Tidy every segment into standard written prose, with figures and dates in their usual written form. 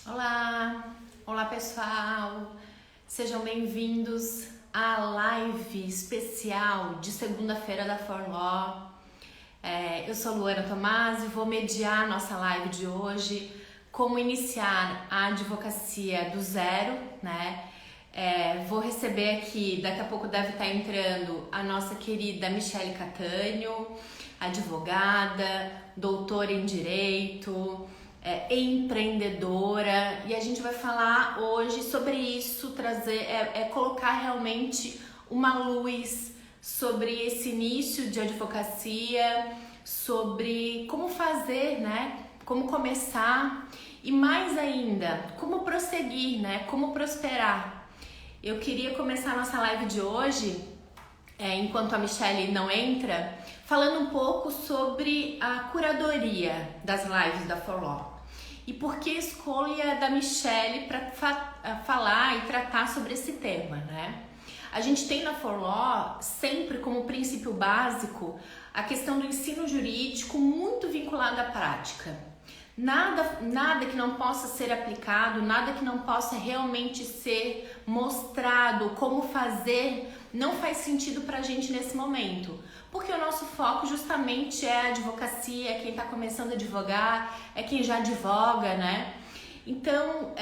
Olá, olá pessoal, sejam bem-vindos à live especial de segunda-feira da For Law. Eu sou Luana Tomás e vou mediar a nossa live de hoje, como iniciar a advocacia do zero, né? Vou receber aqui, daqui a pouco deve estar entrando a nossa querida Michele Catânio, advogada, doutora em Direito, empreendedora, e a gente vai falar hoje sobre isso, colocar realmente uma luz sobre esse início de advocacia, sobre como fazer, né? Como começar e mais ainda, como prosseguir, né? Como prosperar. Eu queria começar a nossa live de hoje, enquanto a Michele não entra, falando um pouco sobre a curadoria das lives da For Law. E por que a escolha da Michele para falar e tratar sobre esse tema, né? A gente tem na For Law sempre como princípio básico a questão do ensino jurídico muito vinculado à prática. Nada que não possa ser aplicado, nada que não possa realmente ser mostrado como fazer, não faz sentido pra gente nesse momento. Porque o nosso foco justamente é a advocacia, é quem está começando a advogar, é quem já advoga, né? Então,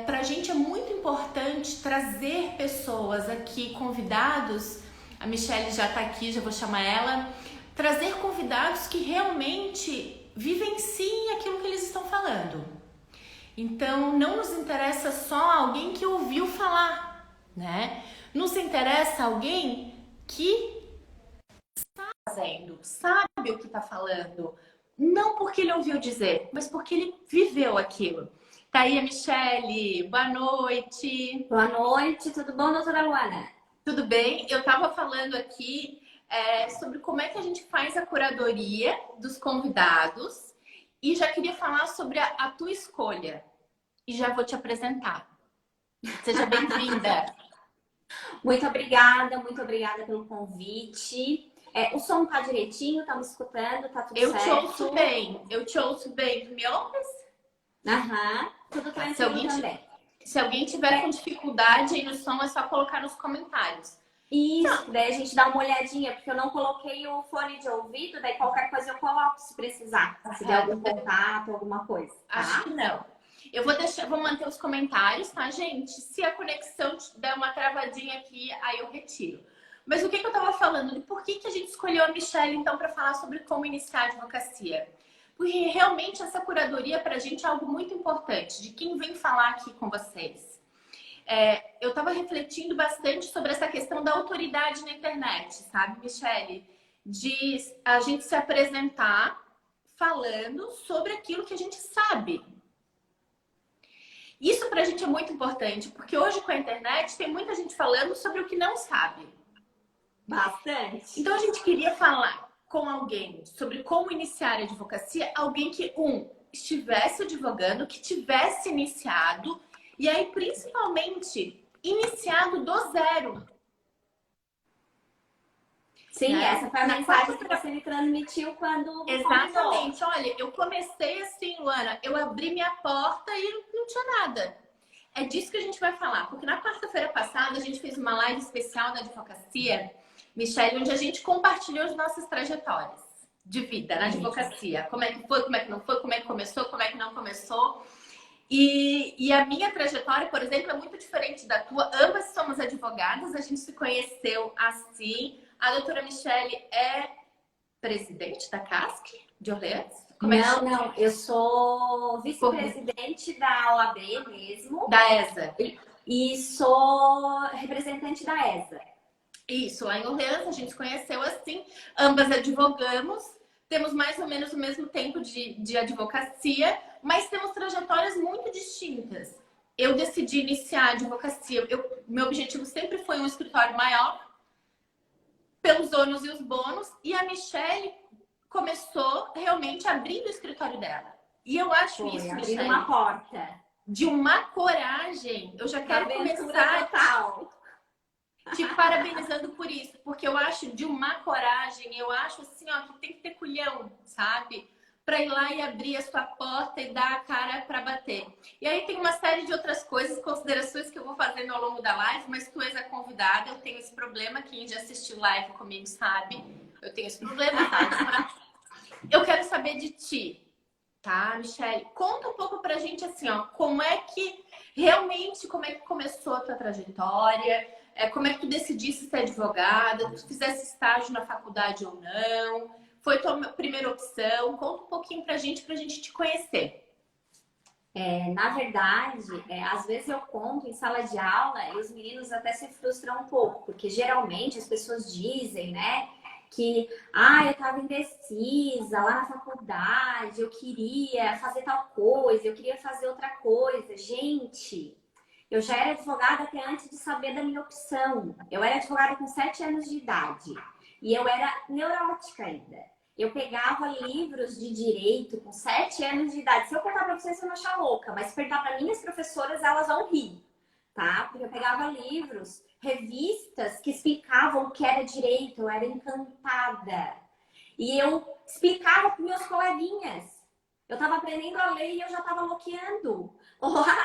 pra gente é muito importante trazer pessoas aqui, convidados, a Michele já tá aqui, já vou chamar ela, trazer convidados que realmente vivenciem aquilo que eles estão falando. Então, não nos interessa só alguém que ouviu falar, né? Nos interessa alguém que está fazendo, sabe o que está falando. Não porque ele ouviu dizer, mas porque ele viveu aquilo. Tá aí a Michele, boa noite. Boa noite, tudo bom, doutora Luana? Tudo bem? Eu estava falando aqui sobre como é que a gente faz a curadoria dos convidados e já queria falar sobre a tua escolha. E já vou te apresentar. Seja bem-vinda. Muito obrigada pelo convite. O som tá direitinho, tá me escutando, tá tudo Eu te ouço certo? bem. Eu te ouço bem. Tu me ouves? Aham, tudo Tá. tranquilo também. Se alguém tiver com dificuldade aí no som, é só colocar nos comentários. Isso, daí a gente dá uma olhadinha, porque eu não coloquei o fone de ouvido, daí qualquer coisa eu coloco se precisar, se der algum contato, alguma coisa, Acho que tá? não. Vou manter os comentários, tá, gente? Se a conexão der uma travadinha aqui, aí eu retiro. Mas o que eu tava falando? E por que a gente escolheu a Michelle, então, para falar sobre como iniciar a advocacia? Porque realmente essa curadoria pra gente é algo muito importante, de quem vem falar aqui com vocês. Eu tava refletindo bastante sobre essa questão da autoridade na internet, sabe, Michelle? De a gente se apresentar falando sobre aquilo que a gente sabe. Isso pra gente é muito importante, porque hoje com a internet tem muita gente falando sobre o que não sabe. Bastante. Então a gente queria falar com alguém sobre como iniciar a advocacia, alguém que, estivesse advogando, que tivesse iniciado, e aí principalmente iniciado do zero. Sim, Né? essa foi a Na mensagem que quarta-feira. você me transmitiu quando me convidou. Exatamente. Olha, eu comecei assim, Luana, eu abri minha porta e não tinha nada. É disso que a gente vai falar, porque na quarta-feira passada a gente fez uma live especial da advocacia, Michelle, onde a gente compartilhou as nossas trajetórias de vida na advocacia. Como é que foi, como é que não foi, como é que começou, como é que não começou. E a minha trajetória, por exemplo, é muito diferente da tua. Ambas somos advogadas, a gente se conheceu assim. A doutora Michelle é presidente da CASC de Orleans? Como é que Não, chama? não, eu sou vice-presidente da OAB mesmo Da ESA. e sou representante da ESA. Isso, lá em Orleans a gente se conheceu assim, ambas advogamos, temos mais ou menos o mesmo tempo de advocacia, mas temos trajetórias muito distintas. Eu decidi iniciar a advocacia, meu objetivo sempre foi um escritório maior, pelos ônus e os bônus, e a Michelle começou realmente abrindo o escritório dela. E eu acho Foi, isso, abrindo Michelle, uma porta. de uma coragem. Eu já Uma quero aventura começar total. te parabenizando por isso, porque eu acho de uma coragem, eu acho assim, ó, que tem que ter culhão, sabe? para ir lá e abrir a sua porta e dar a cara para bater. E aí tem uma série de outras coisas, considerações que eu vou fazendo ao longo da live, mas tu és a convidada, eu tenho esse problema, quem já assistiu live comigo sabe, eu tenho esse problema, tá? Eu quero saber de ti, tá, Michelle? Conta um pouco pra gente assim, ó, como é que começou a tua trajetória, como é que tu decidiste ser advogada, tu fizesse estágio na faculdade ou não, foi tua primeira opção? Conta um pouquinho pra gente te conhecer. Na verdade, às vezes eu conto em sala de aula e os meninos até se frustram um pouco, porque geralmente as pessoas dizem, né, que eu estava indecisa lá na faculdade, eu queria fazer tal coisa, eu queria fazer outra coisa. Gente, eu já era advogada até antes de saber da minha opção. Eu era advogada com 7 anos de idade e eu era neurótica ainda. Eu pegava livros de direito com 7 anos de idade. Se eu contar para vocês, você vai achar louca, mas se perguntar para minhas professoras, elas vão rir, tá? Porque eu pegava livros, revistas que explicavam o que era direito, eu era encantada. E eu explicava para meus coleguinhas. Eu estava aprendendo a ler e eu já estava loqueando. Lá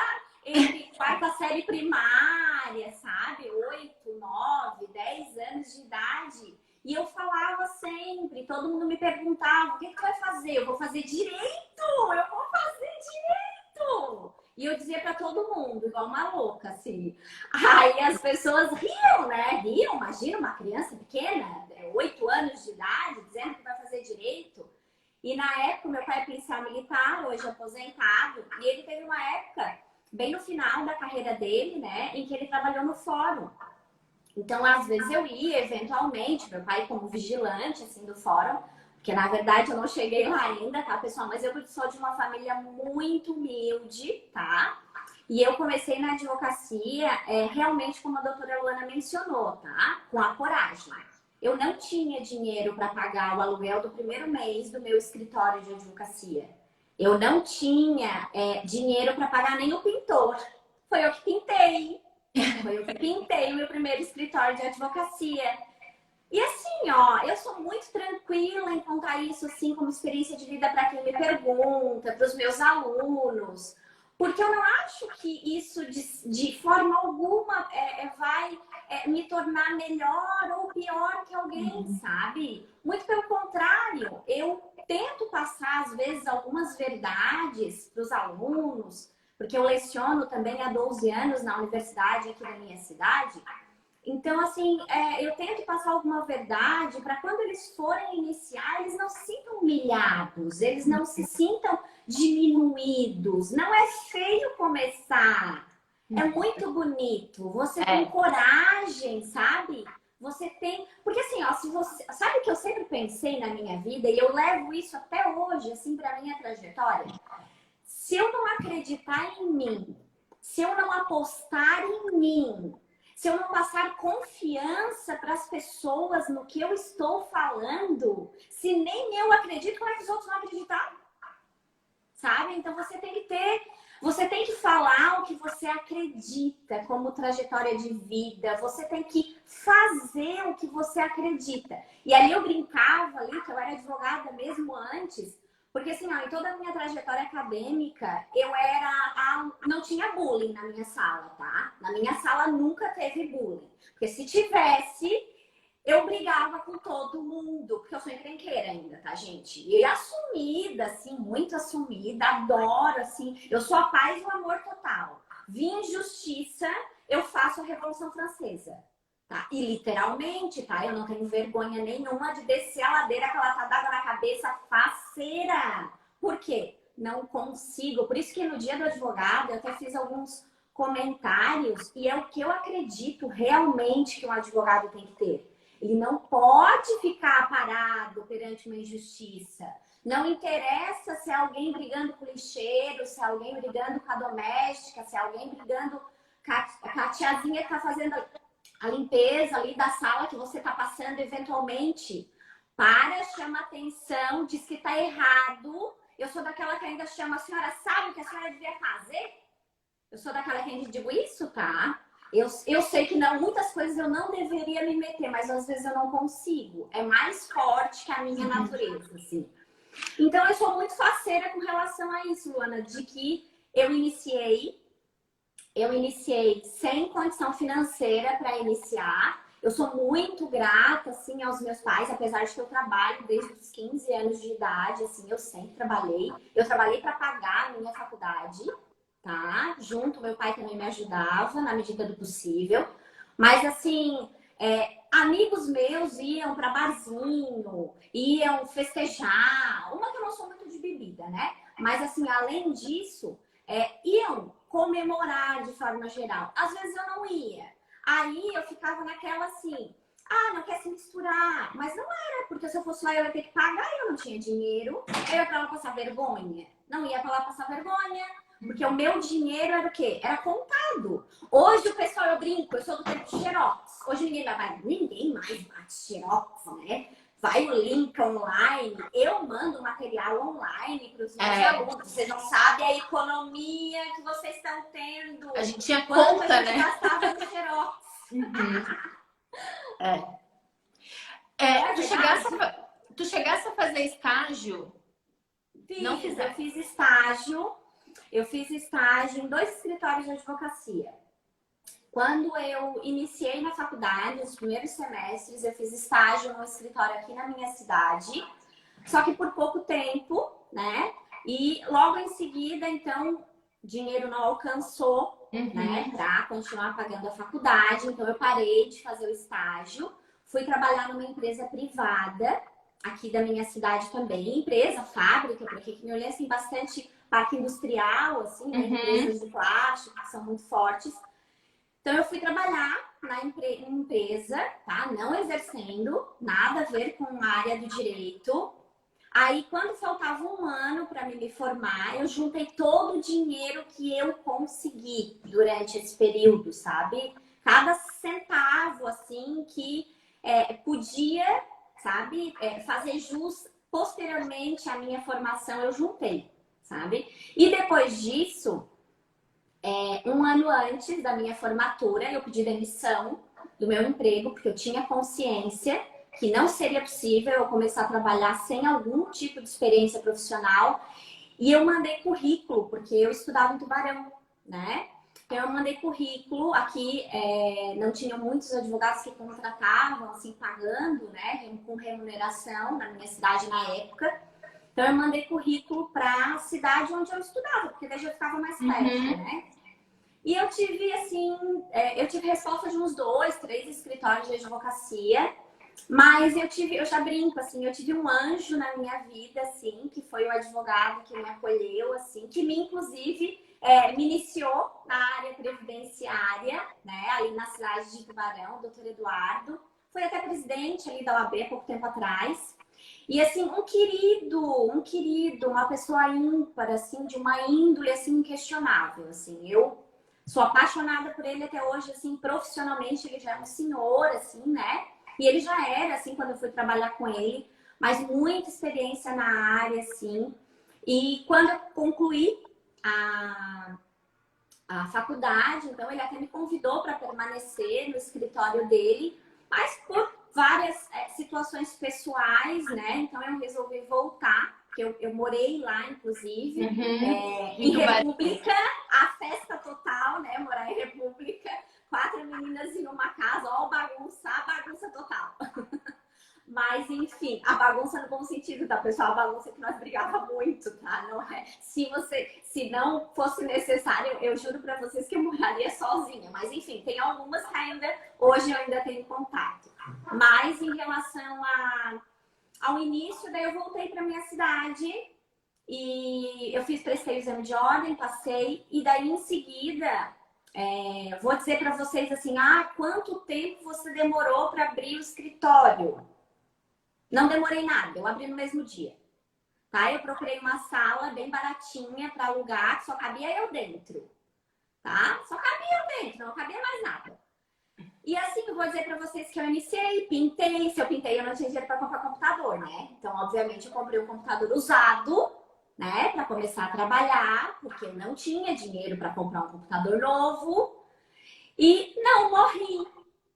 entre quarta série primária, sabe? 8, 9, 10 anos de idade. E eu falava sempre, todo mundo me perguntava, o que tu vai fazer? Eu vou fazer direito! Eu vou fazer direito! E eu dizia pra todo mundo, igual uma louca, assim. Aí as pessoas riam, né? Riam, imagina uma criança pequena, 8 anos de idade, dizendo que vai fazer direito. E na época, meu pai é policial militar, hoje aposentado, e ele teve uma época, bem no final da carreira dele, né, em que ele trabalhou no fórum. Então, às vezes eu ia, eventualmente, meu pai como vigilante, assim, do fórum, porque na verdade eu não cheguei lá ainda, tá, pessoal? Mas eu sou de uma família muito humilde, tá? E eu comecei na advocacia, realmente como a doutora Luana mencionou, tá? Com a coragem. Eu não tinha dinheiro para pagar o aluguel do primeiro mês do meu escritório de advocacia. Eu não tinha dinheiro para pagar nem o pintor. Foi eu que pintei. Foi eu que pintei o meu primeiro escritório de advocacia. E assim, ó, eu sou muito tranquila em contar isso assim como experiência de vida para quem me pergunta, para os meus alunos. Porque eu não acho que isso de forma alguma vai me tornar melhor ou pior que alguém, sabe? Muito pelo contrário, eu tento passar às vezes algumas verdades para os alunos, porque eu leciono também há 12 anos na universidade aqui da minha cidade. Então, assim, eu tento passar alguma verdade para quando eles forem iniciar, eles não se sintam humilhados, eles não se sintam diminuídos. Não é feio começar, é muito bonito. Você tem coragem, sabe? Você tem... Porque assim, ó, se você... Sabe o que eu sempre pensei na minha vida, e eu levo isso até hoje, assim, para minha trajetória? Se eu não acreditar em mim, se eu não apostar em mim, se eu não passar confiança para as pessoas no que eu estou falando, se nem eu acredito, como é que os outros vão acreditar? Sabe? Então você tem que falar o que você acredita como trajetória de vida, você tem que fazer o que você acredita. E ali eu brincava ali, que eu era advogada mesmo antes, porque assim, ó, em toda a minha trajetória acadêmica, não tinha bullying na minha sala, tá? Na minha sala nunca teve bullying. Porque se tivesse, eu brigava com todo mundo, porque eu sou encrenqueira ainda, tá, gente? E assumida, assim, muito assumida, adoro, assim, eu sou a paz e o amor total. Vi injustiça, eu faço a Revolução Francesa. Tá? E literalmente, tá? Eu não tenho vergonha nenhuma de descer a ladeira com a lata d'água na cabeça, faceira. Por quê? Não consigo. Por isso que no dia do advogado eu até fiz alguns comentários e é o que eu acredito realmente que um advogado tem que ter. Ele não pode ficar parado perante uma injustiça. Não interessa se é alguém brigando com o lixeiro, se é alguém brigando com a doméstica, se é alguém brigando com a tiazinha que tá fazendo a limpeza ali da sala que você está passando eventualmente. Chama atenção, diz que está errado. Eu sou daquela que ainda chama, a senhora sabe o que a senhora devia fazer? Eu sou daquela que ainda digo isso, tá? Eu sei que não, muitas coisas eu não deveria me meter, mas às vezes eu não consigo. É mais forte que a minha natureza, assim. Então, eu sou muito faceira com relação a isso, Luana, de que eu iniciei sem condição financeira para iniciar. Eu sou muito grata, assim, aos meus pais, apesar de que eu trabalho desde os 15 anos de idade, assim, eu sempre trabalhei. Eu trabalhei para pagar a minha faculdade, tá? Junto, meu pai também me ajudava na medida do possível. Mas, assim, amigos meus iam para barzinho, iam festejar. Uma que eu não sou muito de bebida, né? Mas, assim, além disso, iam comemorar de forma geral. Às vezes eu não ia. Aí eu ficava naquela assim, não quer se misturar. Mas não era, porque se eu fosse lá eu ia ter que pagar e eu não tinha dinheiro. Eu ia pra lá passar vergonha. Não ia pra lá passar vergonha. Porque o meu dinheiro era o quê? Era contado. Hoje o pessoal, eu brinco, eu sou do tempo de xerox. Hoje ninguém mais bate xerox, né? Vai o link online, eu mando material online para os meus alunos. Vocês não sabem a economia que vocês estão tendo. A gente tinha quanto conta, a gente né? gastava no xerox. Tu chegasse a fazer estágio? Não fiz, eu fiz estágio em 2 escritórios de advocacia. Quando eu iniciei na faculdade, nos primeiros semestres, eu fiz estágio no escritório aqui na minha cidade, só que por pouco tempo, né? E logo em seguida, então, dinheiro não alcançou, né? Para continuar pagando a faculdade. Então, eu parei de fazer o estágio, fui trabalhar numa empresa privada aqui da minha cidade também, empresa, fábrica, porque aqui em Orleans tem bastante parque industrial, assim, né? Empresas de plástico que são muito fortes. Então, eu fui trabalhar na empresa, tá? Não exercendo, nada a ver com a área do direito. Aí, quando faltava um ano para me formar, eu juntei todo o dinheiro que eu consegui durante esse período, sabe? Cada centavo, assim, que podia, sabe, fazer jus posteriormente à minha formação, eu juntei, sabe? E depois disso... um ano antes da minha formatura, eu pedi demissão do meu emprego, porque eu tinha consciência que não seria possível eu começar a trabalhar sem algum tipo de experiência profissional. E eu mandei currículo, porque eu estudava em Tubarão, né? Então, eu mandei currículo. Aqui não tinham muitos advogados que contratavam, assim, pagando, né? Com remuneração na minha cidade na época. Então, eu mandei currículo para a cidade onde eu estudava, porque daí eu ficava mais perto, né? E eu tive, assim, eu tive resposta de uns 2, 3 escritórios de advocacia, mas eu já brinco, assim, eu tive um anjo na minha vida, assim, que foi o advogado que me acolheu, assim, que me, inclusive, me iniciou na área previdenciária, né, ali na cidade de Tubarão, o doutor Eduardo. Foi até presidente ali da OAB há pouco tempo atrás. E, assim, um querido, uma pessoa ímpar, assim, de uma índole, assim, inquestionável, assim. Eu sou apaixonada por ele até hoje, assim, profissionalmente. Ele já é um senhor, assim, né? E ele já era, assim, quando eu fui trabalhar com ele. Mas muita experiência na área, assim. E quando eu concluí a faculdade, então ele até me convidou para permanecer no escritório dele. Mas por várias situações pessoais, né? Então eu resolvi voltar, porque eu morei lá, inclusive, em República, a festa total, né? Morar em República, 4 meninas em uma casa, ó, a bagunça total. Mas, enfim, a bagunça no bom sentido, tá, pessoal? A bagunça que nós brigava muito, tá? Não é? Se não fosse necessário, eu juro pra vocês que eu moraria sozinha. Mas, enfim, tem algumas que hoje eu ainda tenho contato. Mas, em relação ao início, daí eu voltei pra minha cidade e eu prestei o exame de ordem, passei. E daí, em seguida, vou dizer pra vocês assim, quanto tempo você demorou pra abrir o escritório? Não demorei nada, eu abri no mesmo dia, tá? Eu procurei uma sala bem baratinha para alugar, que só cabia eu dentro, tá? Só cabia eu dentro, não cabia mais nada. E assim, eu vou dizer para vocês que eu iniciei, pintei. Se eu pintei, eu não tinha dinheiro para comprar computador, né? Então, obviamente, eu comprei um computador usado, né? Para começar a trabalhar, porque eu não tinha dinheiro para comprar um computador novo. E não morri.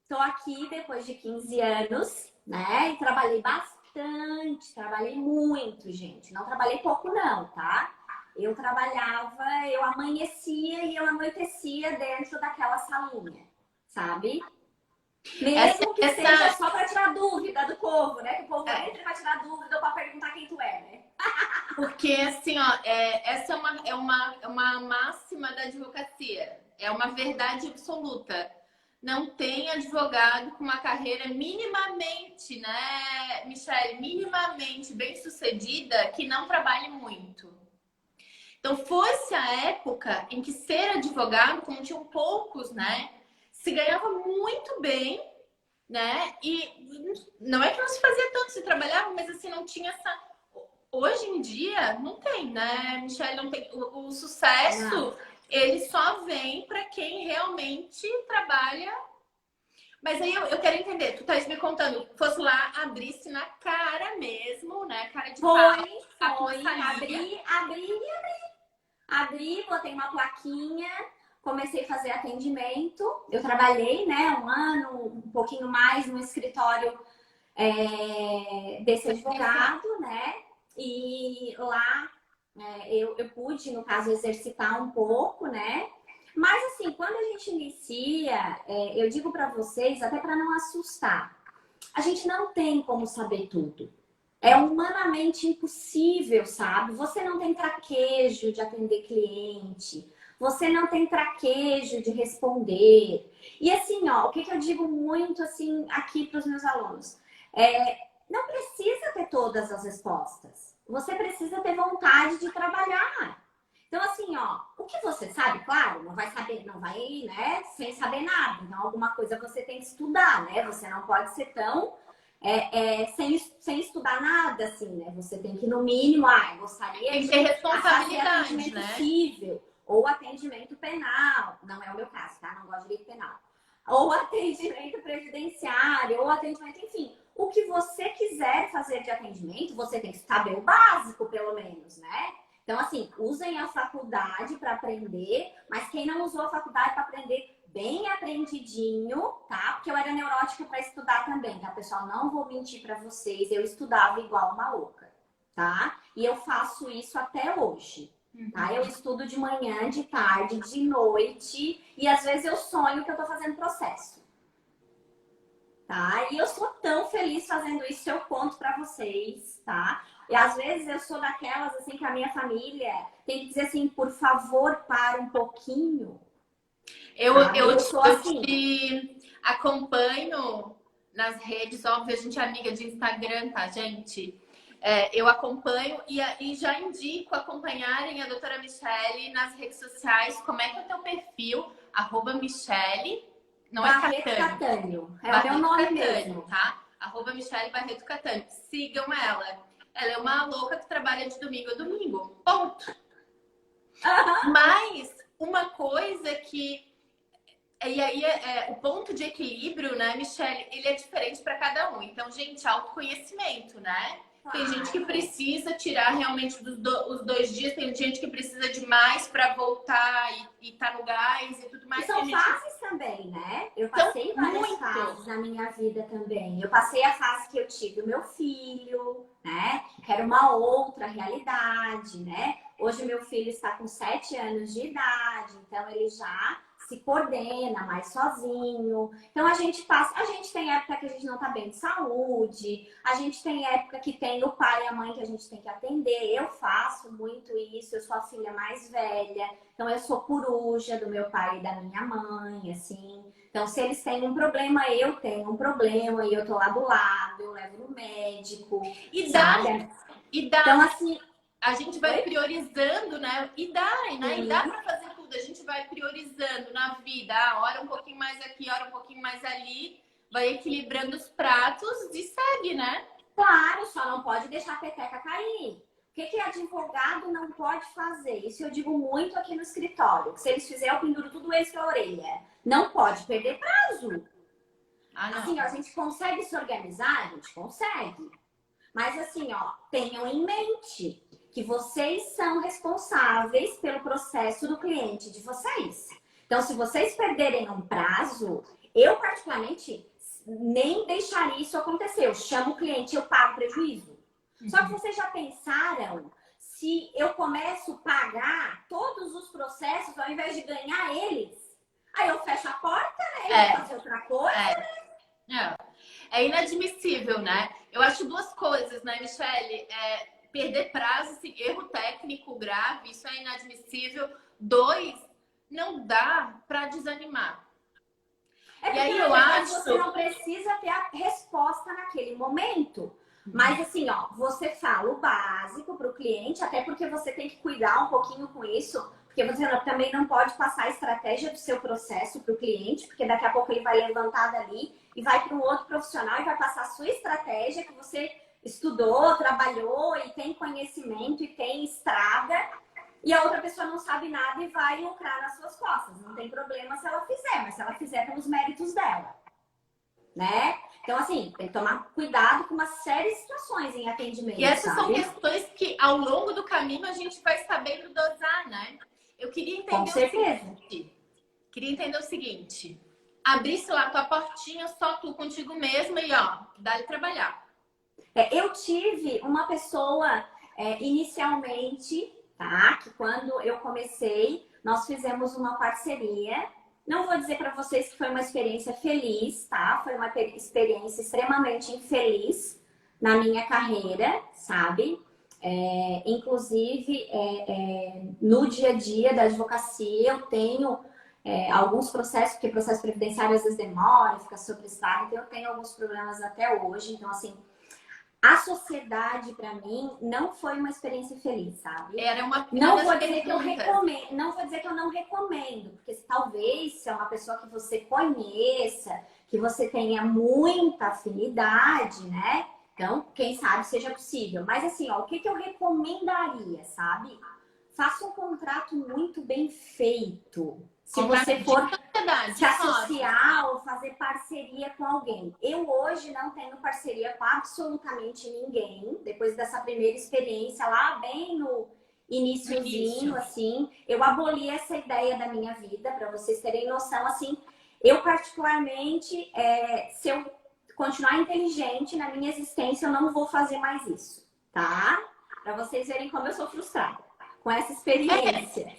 Estou aqui depois de 15 anos, né? E trabalhei bastante bastante, trabalhei muito, gente. Não trabalhei pouco, não, tá? Eu trabalhava, eu amanhecia e eu anoitecia dentro daquela salinha, sabe? Mesmo que seja só para tirar dúvida do povo, né? Que o povo entra para tirar dúvida ou para perguntar quem tu é, né? Porque, assim, ó, essa é uma máxima da advocacia. É uma verdade absoluta. Não tem advogado com uma carreira minimamente, né, Michele? Minimamente bem-sucedida que não trabalhe muito. Então, foi-se a época em que ser advogado, como tinham poucos, né, se ganhava muito bem, né? E não é que não se fazia tanto, se trabalhava, mas assim, não tinha essa. Hoje em dia, não tem, né, Michele? Não tem. O sucesso, Não. ele só vem para quem realmente trabalha. Mas aí eu quero entender, tu estás me contando, fosse lá, abrisse na cara mesmo, né? Cara de pau, Foi. Abri, botei uma plaquinha, comecei a fazer atendimento. Eu trabalhei, né, um ano, um pouquinho mais no escritório desse advogado, né? E lá eu pude, no caso, exercitar um pouco, né? Mas assim, quando a gente inicia, eu digo para vocês, até para não assustar, a gente não tem como saber tudo. É humanamente impossível, sabe? Você não tem traquejo de atender cliente, você não tem traquejo de responder. E assim, ó, o que eu digo muito assim aqui para os meus alunos? Não precisa ter todas as respostas. Você precisa ter vontade de trabalhar. Então, assim, ó, o que você sabe, claro, não vai saber, não vai, né, sem saber nada. Então, alguma coisa você tem que estudar, né? Você não pode ser tão sem estudar nada, assim, né? Você tem que, no mínimo, eu gostaria tem que ter de fazer responsabilidade, atendimento né? civil ou atendimento penal. Não é o meu caso, tá? Não gosto de direito penal. Ou atendimento previdenciário, ou atendimento, enfim. O que você quiser fazer de atendimento, você tem que saber o básico, pelo menos, né? Então, assim, usem a faculdade para aprender, mas quem não usou a faculdade para aprender bem aprendidinho, tá? Porque eu era neurótica para estudar também, tá, pessoal? Não vou mentir para vocês, eu estudava igual uma louca, tá? E eu faço isso até hoje, tá? Eu estudo de manhã, de tarde, de noite e às vezes eu sonho que eu tô fazendo processo, tá? E eu sou tão feliz fazendo isso, eu conto para vocês, tá? E às vezes eu sou daquelas, assim, que a minha família tem que dizer assim, por favor, para um pouquinho. Eu sou assim. te acompanho nas redes, óbvio, a gente é amiga de Instagram, tá, gente? Eu acompanho e já indico acompanharem a doutora Michele nas redes sociais. Como é que é o teu perfil? @Michele, não Barreto é Catânio. Catânio. É Barreto o meu nome Catânio, mesmo. tá? @Michele Barreto Catânio. Sigam ela. Ela é uma louca que trabalha de domingo a domingo. Ponto. Mas uma coisa que. E aí, o ponto de equilíbrio, né, Michele, ele é diferente para cada um. Então, gente, autoconhecimento, né? Tem gente que precisa tirar realmente os 2 dias, tem gente que precisa de mais para voltar e tá no gás e tudo mais. E são fases também, né? Eu passei várias fases na minha vida também. Eu passei a fase que eu tive o meu filho, né? Que era uma outra realidade, né? Hoje meu filho está com 7 anos de idade, então ele já se coordena mais sozinho. Então a gente tem época que a gente não tá bem de saúde, a gente tem época que tem o pai e a mãe que a gente tem que atender. Eu faço muito isso, eu sou a filha mais velha, então eu sou coruja do meu pai e da minha mãe, assim. Então se eles têm um problema, eu tenho um problema e eu tô lá do lado, eu levo no médico. E sabe? Então, assim, a gente vai priorizando, né? E dá para fazer tudo. A gente vai priorizando na vida. Hora um pouquinho mais aqui, hora um pouquinho mais ali. Vai equilibrando os pratos e segue, né? Claro, só não pode deixar a peteca cair. O que advogado não pode fazer? Isso eu digo muito aqui no escritório. Se eles fizerem, eu penduro tudo eles pra orelha. Não pode perder prazo. Assim, ó, a gente consegue se organizar? A gente consegue. Mas assim, ó, tenham em mente que vocês são responsáveis pelo processo do cliente de vocês. Então, se vocês perderem um prazo, eu particularmente, nem deixaria isso acontecer. Eu chamo o cliente, eu pago prejuízo. Só que vocês já pensaram se eu começo a pagar todos os processos ao invés de ganhar eles? Aí eu fecho a porta, né? E vou fazer outra coisa. É inadmissível, né? Eu acho duas coisas, né, Michele? Perder prazo, assim, erro técnico grave, isso é inadmissível. Dois, não dá para desanimar. E aí eu acho que você não precisa ter a resposta naquele momento. Mas assim, ó, você fala o básico para o cliente, até porque você tem que cuidar um pouquinho com isso, porque você também não pode passar a estratégia do seu processo para o cliente, porque daqui a pouco ele vai levantar dali e vai para um outro profissional e vai passar a sua estratégia que você estudou, trabalhou e tem conhecimento e tem estrada, e a outra pessoa não sabe nada e vai lucrar nas suas costas. Não tem problema se ela fizer, mas se ela fizer pelos méritos dela, né? Então, assim, tem que tomar cuidado com uma série de situações em atendimento. E essas são questões que, ao longo do caminho, a gente vai sabendo dosar, né? Eu queria entender com certeza. Queria entender o seguinte. Abrisse lá tua portinha, só tu contigo mesma e, ó, dá-lhe trabalhar. Eu tive uma pessoa, inicialmente, tá? Que quando eu comecei, nós fizemos uma parceria. Não vou dizer para vocês que foi uma experiência feliz, tá? Foi uma experiência extremamente infeliz na minha carreira, sabe? Inclusive, no dia a dia da advocacia, eu tenho alguns processos, porque processo previdenciário às vezes demora, fica sobrecarregado, então eu tenho alguns problemas até hoje. Então, assim, a sociedade, para mim, não foi uma experiência feliz, sabe? Era uma não vou dizer que eu recomendo, não vou dizer que eu não recomendo, porque talvez se é uma pessoa que você conheça, que você tenha muita afinidade, né? Então, quem sabe seja possível. Mas assim, ó, o que eu recomendaria, sabe? Faça um contrato muito bem feito. Se você for se associar ou fazer parceria com alguém. Eu hoje não tenho parceria com absolutamente ninguém. Depois dessa primeira experiência lá, bem no iniciozinho, assim, eu aboli essa ideia da minha vida, para vocês terem noção, assim. Eu particularmente, se eu continuar inteligente na minha existência, eu não vou fazer mais isso, tá? Para vocês verem como eu sou frustrada com essa experiência.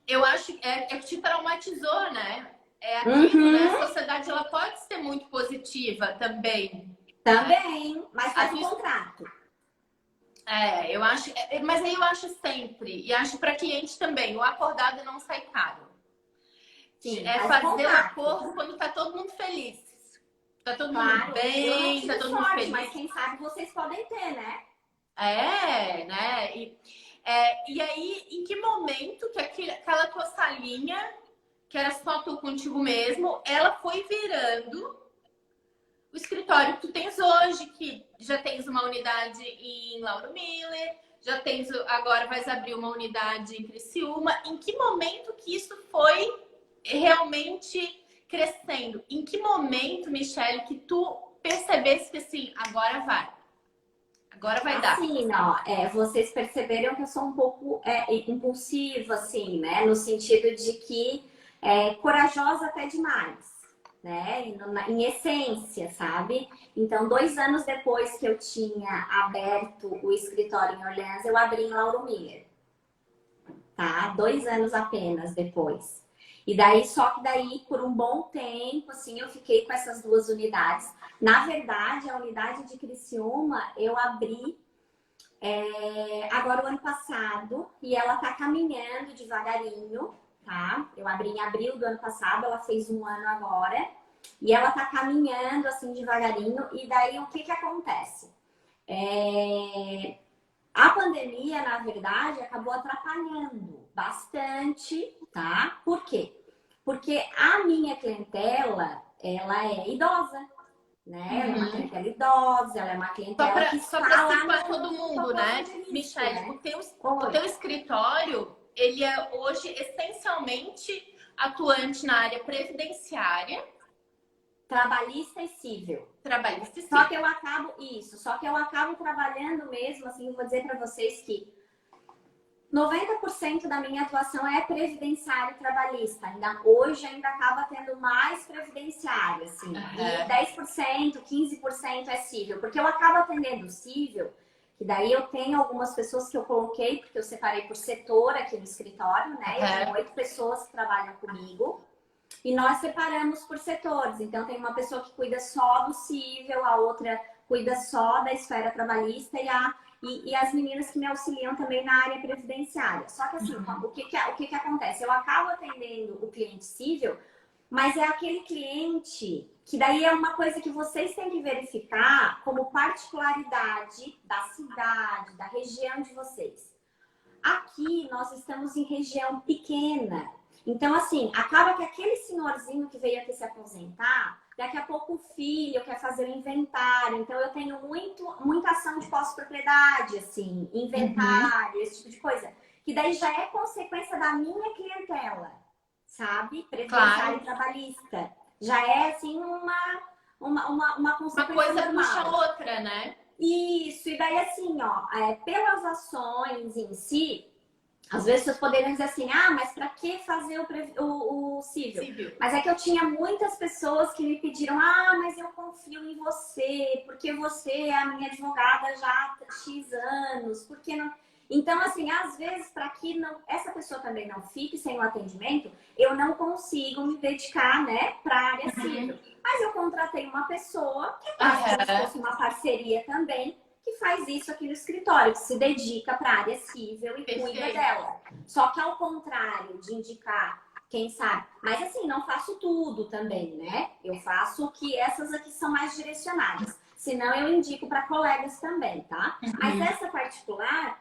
Eu acho que te traumatizou, né? É aquilo, né? A sociedade ela pode ser muito positiva também. Também, mas faz um contrato. Eu acho, mas aí eu acho sempre, e acho para cliente também, o acordado não sai caro. Sim, fazer o acordo quando tá todo mundo feliz. Tá todo mundo bem, tá todo mundo feliz. Mas quem sabe vocês podem ter, né? Né? E aí, em que momento que aquela tua salinha, que era só tu contigo mesmo, ela foi virando o escritório que tu tens hoje, que já tens uma unidade em Lauro Miller, agora vais abrir uma unidade em Criciúma. Em que momento que isso foi realmente crescendo? Em que momento, Michele, que tu percebesse que assim, agora vai? Agora vai dar. Assim, ó, vocês perceberam que eu sou um pouco impulsiva, assim, né? No sentido de que corajosa até demais, né? Em essência, sabe? Então, 2 anos depois que eu tinha aberto o escritório em Orleans, eu abri em Lauro Miller, tá? 2 anos apenas depois. E daí, só que daí, por um bom tempo, assim, eu fiquei com essas 2 unidades. Na verdade, a unidade de Criciúma, eu abri agora o ano passado e ela tá caminhando devagarinho, tá? Eu abri em abril do ano passado, ela fez 1 ano agora. E ela tá caminhando, assim, devagarinho. E daí, o que acontece? A pandemia, na verdade, acabou atrapalhando bastante, tá? Por quê? Porque a minha clientela, ela é idosa, né? Ela é uma clientela idosa, ela é uma clientela que só para situar todo mundo, né? Michele, né? O teu escritório, ele é hoje essencialmente atuante na área previdenciária, trabalhista e civil. Trabalhista e civil. Só que eu acabo trabalhando mesmo, assim, eu vou dizer para vocês que 90% da minha atuação é previdenciário e trabalhista. Hoje ainda acaba tendo mais previdenciário, assim. E 10%, 15% é cível. Porque eu acabo atendendo cível, que daí eu tenho algumas pessoas que eu coloquei, porque eu separei por setor aqui no escritório, né? Eu tenho 8 pessoas que trabalham comigo. E nós separamos por setores. Então, tem uma pessoa que cuida só do cível, a outra cuida só da esfera trabalhista e as meninas que me auxiliam também na área previdenciária. Só que assim, o que acontece? Eu acabo atendendo o cliente cível, mas é aquele cliente que daí é uma coisa que vocês têm que verificar como particularidade da cidade, da região de vocês. Aqui nós estamos em região pequena. Então, assim, acaba que aquele senhorzinho que veio aqui se aposentar, daqui a pouco o filho quer fazer o inventário. Então, eu tenho muita ação de pós-propriedade, assim, inventário, esse tipo de coisa. Que daí já é consequência da minha clientela, sabe? Previdenciário e trabalhista. Já é, assim, uma consequência uma coisa normal. puxa a outra, né? Isso, e daí assim, ó, pelas ações em si, às vezes vocês poderiam dizer assim, mas para que fazer o cível? Mas é que eu tinha muitas pessoas que me pediram, mas eu confio em você, porque você é a minha advogada já há X anos, porque não... Então, assim, às vezes, para que essa pessoa também não fique sem o atendimento, eu não consigo me dedicar, né, para a área civil. Mas eu contratei uma pessoa que é quase como se fosse uma parceria também, que faz isso aqui no escritório, que se dedica para a área civil e cuida dela. Só que ao contrário de indicar, quem sabe, mas assim, não faço tudo também, né? Eu faço o que essas aqui são mais direcionadas. Senão eu indico para colegas também, tá? Mas essa particular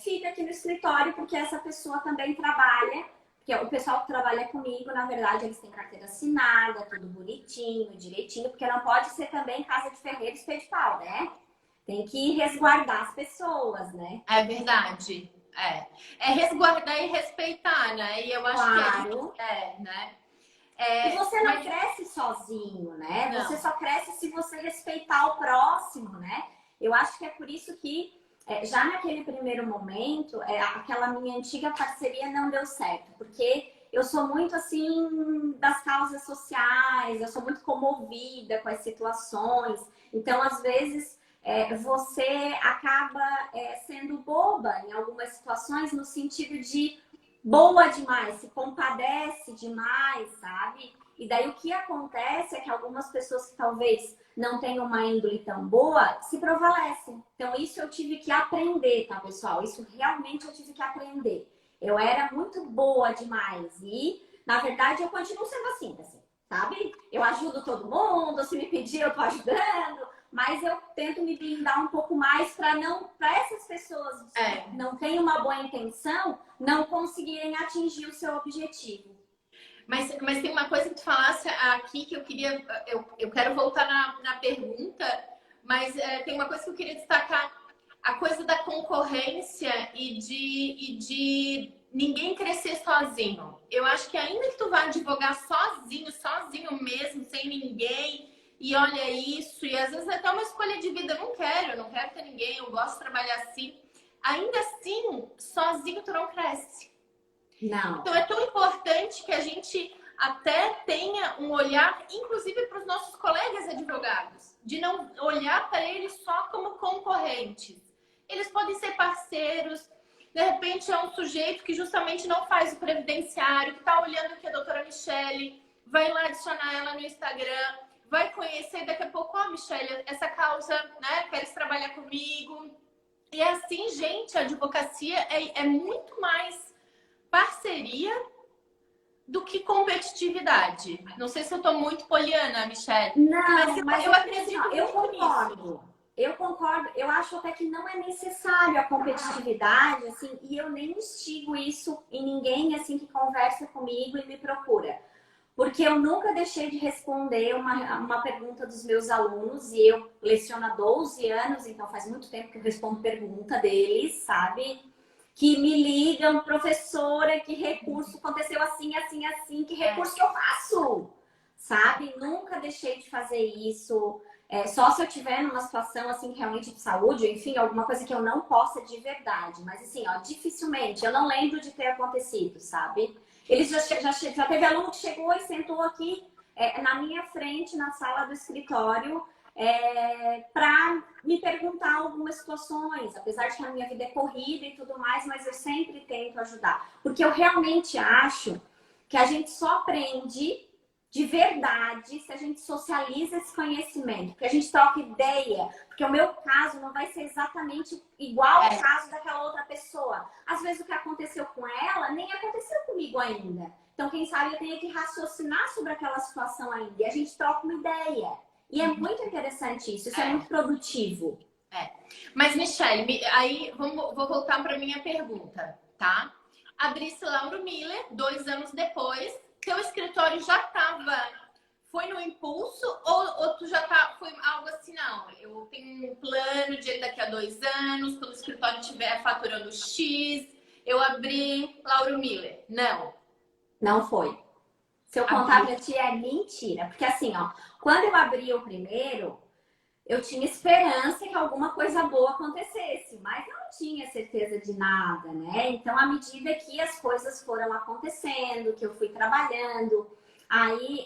fica aqui no escritório porque essa pessoa também trabalha. Porque o pessoal que trabalha comigo, na verdade, eles têm carteira assinada, tudo bonitinho, direitinho, porque não pode ser também casa de ferreiro, espelho de pau, né? Tem que resguardar as pessoas, né? É verdade. É resguardar e respeitar, né? E eu acho que né? E você não cresce sozinho, né? Não. Você só cresce se você respeitar o próximo, né? Eu acho que é por isso que já naquele primeiro momento, aquela minha antiga parceria não deu certo, porque eu sou muito assim das causas sociais, eu sou muito comovida com as situações, então às vezes você acaba sendo boba em algumas situações no sentido de boa demais, se compadece demais, sabe? E daí o que acontece é que algumas pessoas que talvez não tenham uma índole tão boa se prevalecem. Então isso eu tive que aprender, tá, pessoal? Isso realmente eu tive que aprender. Eu era muito boa demais e, na verdade, eu continuo sendo assim, sabe? Eu ajudo todo mundo, se me pedir eu tô ajudando, mas eu tento me blindar um pouco mais para essas pessoas que não têm uma boa intenção não conseguirem atingir o seu objetivo. Mas tem uma coisa que tu falasse aqui que eu queria... Eu quero voltar na pergunta, mas tem uma coisa que eu queria destacar. A coisa da concorrência e de ninguém crescer sozinho. Eu acho que ainda que tu vá advogar sozinho mesmo, sem ninguém, e olha isso, e às vezes até uma escolha de vida, eu não quero ter ninguém, eu gosto de trabalhar assim. Ainda assim, sozinho tu não cresce. Não. Então é tão importante que a gente até tenha um olhar, inclusive para os nossos colegas advogados, de não olhar para eles só como concorrentes. Eles podem ser parceiros, de repente é um sujeito que justamente não faz o previdenciário, que está olhando aqui a doutora Michele, vai lá adicionar ela no Instagram, vai conhecer daqui a pouco, Michele, essa causa, né, queres trabalhar comigo. E assim, gente, a advocacia é muito mais parceria do que competitividade. Não sei se eu tô muito poliana, Michele. Não, mas eu acredito eu concordo. nisso. Eu concordo. Eu acho até que não é necessário a competitividade, assim, e eu nem instigo isso em ninguém, assim, que conversa comigo e me procura. Porque eu nunca deixei de responder uma pergunta dos meus alunos, e eu leciono há 12 anos, então faz muito tempo que eu respondo pergunta deles, sabe? Que me ligam, professora, que recurso aconteceu assim, assim, assim, que recurso que eu faço? Sabe? Nunca deixei de fazer isso. Só se eu tiver numa situação, assim, realmente de saúde, enfim, alguma coisa que eu não possa de verdade. Mas, assim, ó, dificilmente. Eu não lembro de ter acontecido, sabe? Eles já teve aluno que chegou e sentou aqui na minha frente, na sala do escritório, para me perguntar algumas situações. Apesar de que a minha vida é corrida e tudo mais, mas eu sempre tento ajudar. Porque eu realmente acho que a gente só aprende de verdade se a gente socializa esse conhecimento, porque a gente troca ideia, porque o meu caso não vai ser exatamente igual ao caso daquela outra pessoa. Às vezes o que aconteceu com ela nem aconteceu comigo ainda. Então, quem sabe eu tenho que raciocinar sobre aquela situação ainda. E a gente troca uma ideia. E é muito interessante isso. Isso é muito produtivo. Mas, Michelle, aí vou voltar para minha pergunta, tá? Abrisse Lauro Miller, 2 anos depois, teu escritório já foi no impulso ou tu já foi algo assim, não, eu tenho um plano de daqui a 2 anos, quando o escritório estiver faturando X, eu abri Lauro Miller. Não. Não foi. Se eu contar pra ti, é mentira. Porque assim, ó, quando eu abri o primeiro, eu tinha esperança que alguma coisa boa acontecesse, mas não tinha certeza de nada, né? Então, à medida que as coisas foram acontecendo, que eu fui trabalhando, aí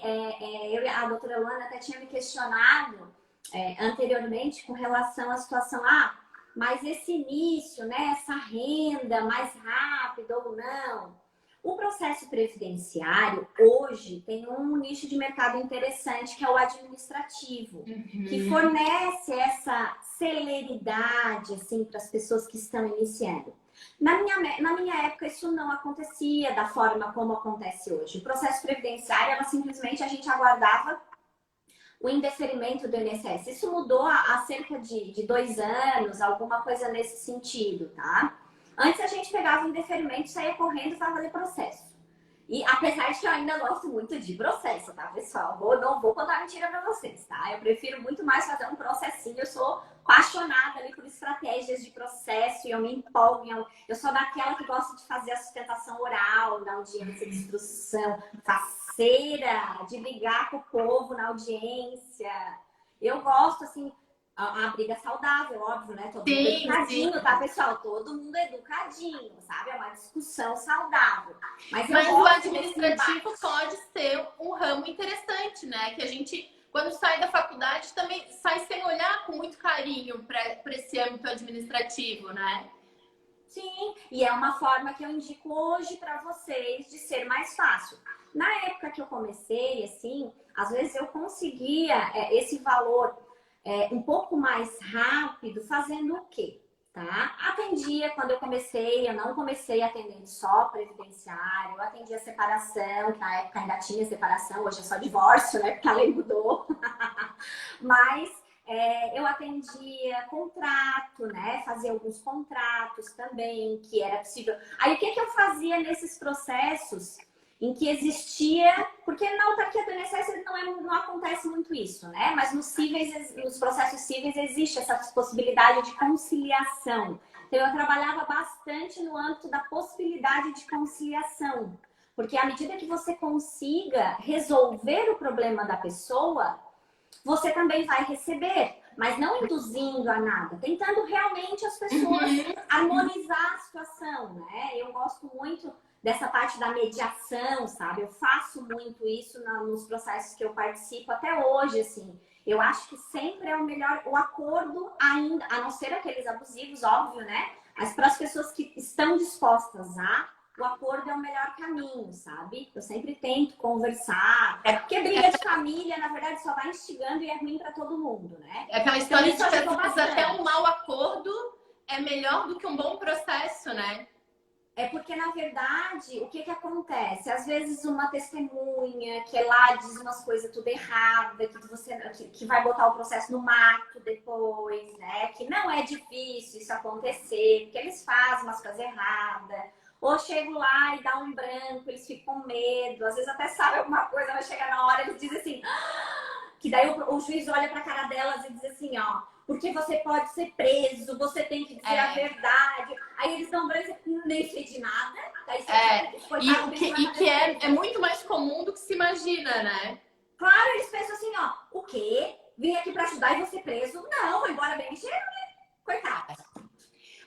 a doutora Luana até tinha me questionado anteriormente com relação à situação, mas esse início, né, essa renda mais rápida ou não? O processo previdenciário, hoje, tem um nicho de mercado interessante, que é o administrativo, que fornece essa celeridade, assim, para as pessoas que estão iniciando. Na minha época, isso não acontecia da forma como acontece hoje. O processo previdenciário, era simplesmente a gente aguardava o indeferimento do INSS. Isso mudou há cerca de 2 anos, alguma coisa nesse sentido, tá? Antes a gente pegava o indeferimento, saía correndo para fazer processo. E apesar de que eu ainda gosto muito de processo, tá, pessoal? Não vou contar mentira para vocês, tá? Eu prefiro muito mais fazer um processinho. Eu sou apaixonada ali por estratégias de processo e eu me empolgo. Eu sou daquela que gosta de fazer a sustentação oral na audiência de instrução, faceira, de brigar com o povo na audiência. Eu gosto, assim, a briga saudável, óbvio, né? Todo mundo educadinho, tá, pessoal? Todo mundo educadinho, sabe? É uma discussão saudável. Mas o administrativo pode ser um ramo interessante, né? Que a gente, quando sai da faculdade, também sai sem olhar com muito carinho para esse âmbito administrativo, né? Sim, e é uma forma que eu indico hoje para vocês de ser mais fácil. Na época que eu comecei, assim, às vezes eu conseguia esse valor um pouco mais rápido, fazendo o quê? Tá? Atendia quando eu comecei, eu não comecei atendendo só previdenciário, eu atendia separação, que na época ainda tinha separação, hoje é só divórcio, né? Porque a lei mudou. Mas eu atendia contrato, né? Fazia alguns contratos também, que era possível. Aí o que eu fazia nesses processos em que existia, porque na autarquia do INSS não acontece muito isso, né? Mas nos processos cíveis existe essa possibilidade de conciliação. Então eu trabalhava bastante no âmbito da possibilidade de conciliação, porque à medida que você consiga resolver o problema da pessoa, você também vai receber, mas não induzindo a nada, tentando realmente as pessoas harmonizar a situação, né? Eu gosto muito dessa parte da mediação, sabe? Eu faço muito isso nos processos que eu participo até hoje, assim. Eu acho que sempre é o melhor, o acordo ainda, a não ser aqueles abusivos, óbvio, né? Mas para as pessoas que estão dispostas o acordo é o melhor caminho, sabe? Eu sempre tento conversar. Porque briga de família, na verdade, só vai instigando e é ruim para todo mundo, né? É aquela história de que às vezes até um mau acordo é melhor do que um bom processo, né? É porque, na verdade, o que acontece? Às vezes uma testemunha que lá diz umas coisas tudo errada, que vai botar o processo no mato depois, né? Que não é difícil isso acontecer, porque eles fazem umas coisas erradas. Ou chego lá e dá um branco, eles ficam com medo. Às vezes até sabe alguma coisa, vai chegar na hora e eles dizem assim... Que daí o juiz olha pra cara delas e diz assim, ó... Porque você pode ser preso, você tem que dizer a verdade. Aí eles dão branco e nem sei de nada. Daí e que é muito mais comum do que se imagina, né? Claro, eles pensam assim, ó, o quê? vim aqui para ajudar e vou ser preso. Não, vou embora bem ligeiro, né? Coitado.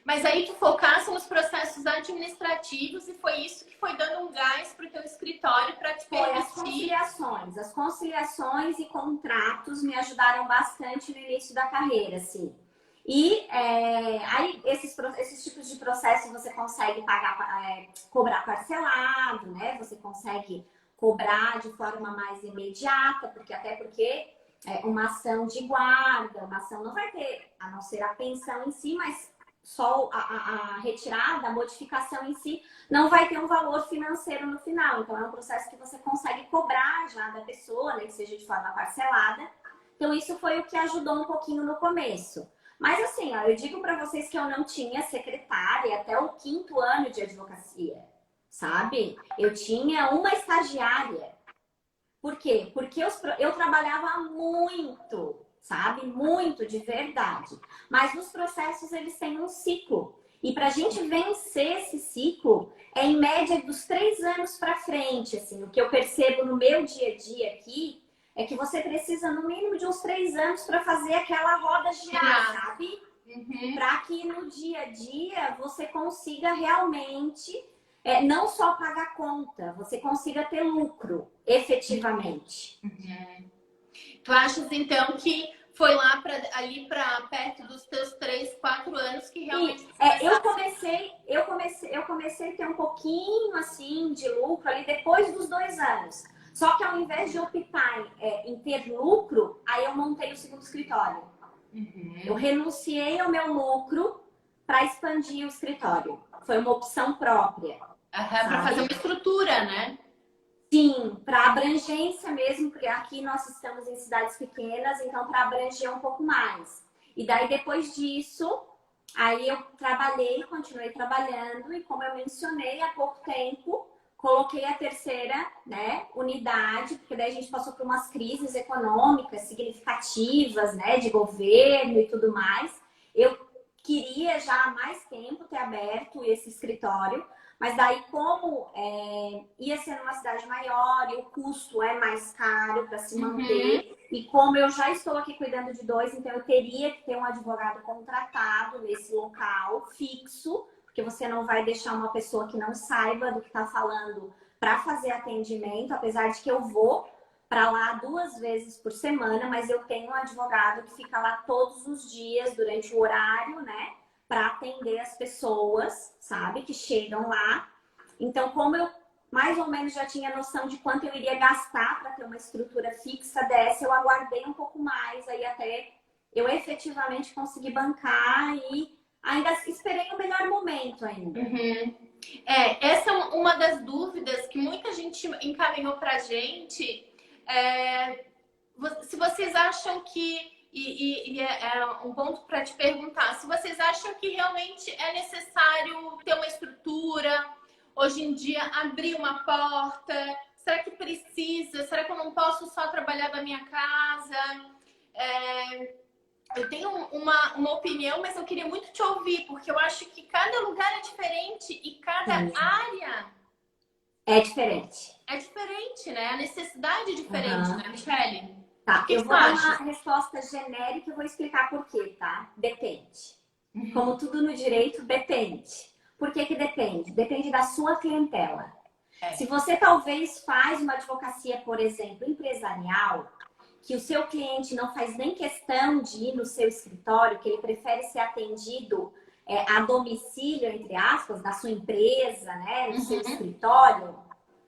Mas aí tu focasse nos processos administrativos e foi isso que foi dando um gás para o teu escritório para te Foi permitir... as conciliações. As conciliações e contratos me ajudaram bastante no início da carreira, assim. E aí esses tipos de processos você consegue pagar, cobrar parcelado, né? Você consegue cobrar de forma mais imediata, porque uma ação de guarda, uma ação não vai ter, a não ser a pensão em si, mas só a retirada, a modificação em si, não vai ter um valor financeiro no final. Então, é um processo que você consegue cobrar já da pessoa, né? Que seja de forma parcelada. Então, isso foi o que ajudou um pouquinho no começo. Mas, assim, ó, eu digo para vocês que eu não tinha secretária até o 5º ano de advocacia, sabe? Eu tinha uma estagiária. Por quê? Porque eu trabalhava muito, sabe? Muito, de verdade. Mas os processos, eles têm um ciclo. E para a gente vencer esse ciclo, é em média dos 3 anos para frente. Assim, o que eu percebo no meu dia a dia aqui é que você precisa, no mínimo, de uns 3 anos para fazer aquela roda girar, sabe? Para que no dia a dia você consiga realmente não só pagar conta, você consiga ter lucro, efetivamente. Tu achas, então, que foi lá ali para perto dos teus 3, 4 anos que realmente... Eu comecei a ter um pouquinho, assim, de lucro ali depois dos 2 anos. Só que ao invés de optar em ter lucro, aí eu montei o 2º escritório. Eu renunciei ao meu lucro para expandir o escritório. Foi uma opção própria. Para fazer uma estrutura, né? Sim, para abrangência mesmo, porque aqui nós estamos em cidades pequenas, então para abranger um pouco mais. E daí depois disso, aí eu continuei trabalhando e como eu mencionei há pouco tempo, coloquei a 3ª, né, unidade, porque daí a gente passou por umas crises econômicas significativas, né, de governo e tudo mais. Eu queria já há mais tempo ter aberto esse escritório, mas daí como ia ser numa cidade maior e o custo é mais caro para se manter, e como eu já estou aqui cuidando de 2, então eu teria que ter um advogado contratado nesse local fixo, porque você não vai deixar uma pessoa que não saiba do que está falando para fazer atendimento, apesar de que eu vou para lá 2 vezes por semana, mas eu tenho um advogado que fica lá todos os dias durante o horário, né, para atender as pessoas, sabe, que chegam lá. Então, como eu mais ou menos já tinha noção de quanto eu iria gastar para ter uma estrutura fixa dessa, eu aguardei um pouco mais aí até eu efetivamente conseguir bancar e ainda esperei o melhor momento ainda. Essa é uma das dúvidas que muita gente encaminhou pra gente. Se vocês acham que, é um ponto para te perguntar, se vocês acham que realmente é necessário ter uma estrutura, hoje em dia abrir uma porta, será que precisa? Será que eu não posso só trabalhar da minha casa? Eu tenho uma opinião, mas eu queria muito te ouvir, porque eu acho que cada lugar é diferente e cada área é diferente. É diferente, né? A necessidade é diferente, né, Michele? Tá, que eu que vou tu dar acha? uma resposta genérica e vou explicar por quê, tá? Depende. Como tudo no direito, depende. Por que que depende? Depende da sua clientela. Se você talvez faz uma advocacia, por exemplo, empresarial, que o seu cliente não faz nem questão de ir no seu escritório, que ele prefere ser atendido a domicílio, entre aspas, na sua empresa, né, no seu escritório,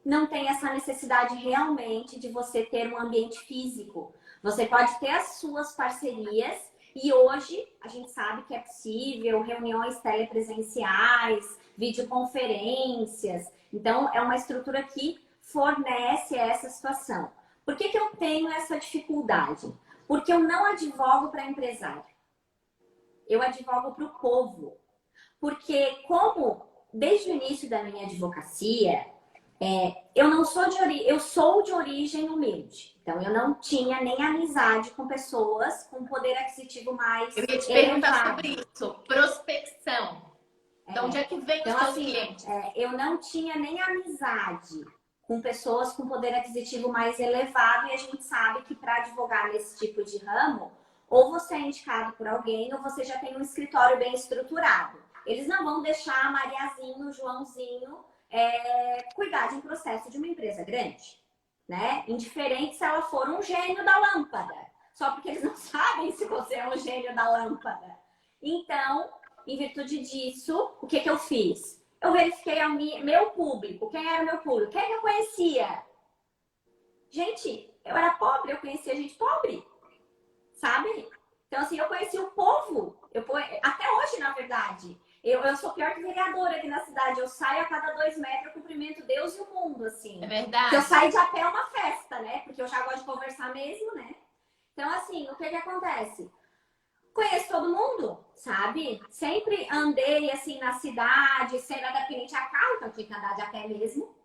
não tem essa necessidade realmente de você ter um ambiente físico. Você pode ter as suas parcerias e hoje a gente sabe que é possível reuniões telepresenciais, videoconferências. Então, é uma estrutura que fornece essa situação. Por que que eu tenho essa dificuldade? Porque eu não advogo para empresário. Eu advogo para o povo. Porque como desde o início da minha advocacia, eu sou de origem humilde. Então, eu não tinha nem amizade com pessoas com poder aquisitivo mais Eu ia te perguntar sobre isso. Prospecção. De onde é que vem os seus clientes? eu não tinha nem amizade com pessoas com poder aquisitivo mais elevado, e a gente sabe que para advogar nesse tipo de ramo, ou você é indicado por alguém, ou você já tem um escritório bem estruturado. Eles não vão deixar a Mariazinho, o Joãozinho, cuidar de um processo de uma empresa grande, né? Indiferente se ela for um gênio da lâmpada, só porque eles não sabem se você é um gênio da lâmpada. Então, em virtude disso, o que que eu fiz? Eu verifiquei meu público. Quem era o meu público? Quem que eu conhecia? Gente, eu era pobre, eu conhecia gente pobre, sabe? Então, assim, eu conheci o povo. Até hoje, na verdade. Eu sou pior que vereadora aqui na cidade. Eu saio a cada 2 metros, eu cumprimento Deus e o mundo, assim. É verdade. Se eu sair de a pé é uma festa, né? Porque eu já gosto de conversar mesmo, né? Então, assim, o que que acontece? Conheço todo mundo, sabe? Sempre andei, assim, na cidade, sendo adaptante a carro, então eu tinha que andar de a pé mesmo.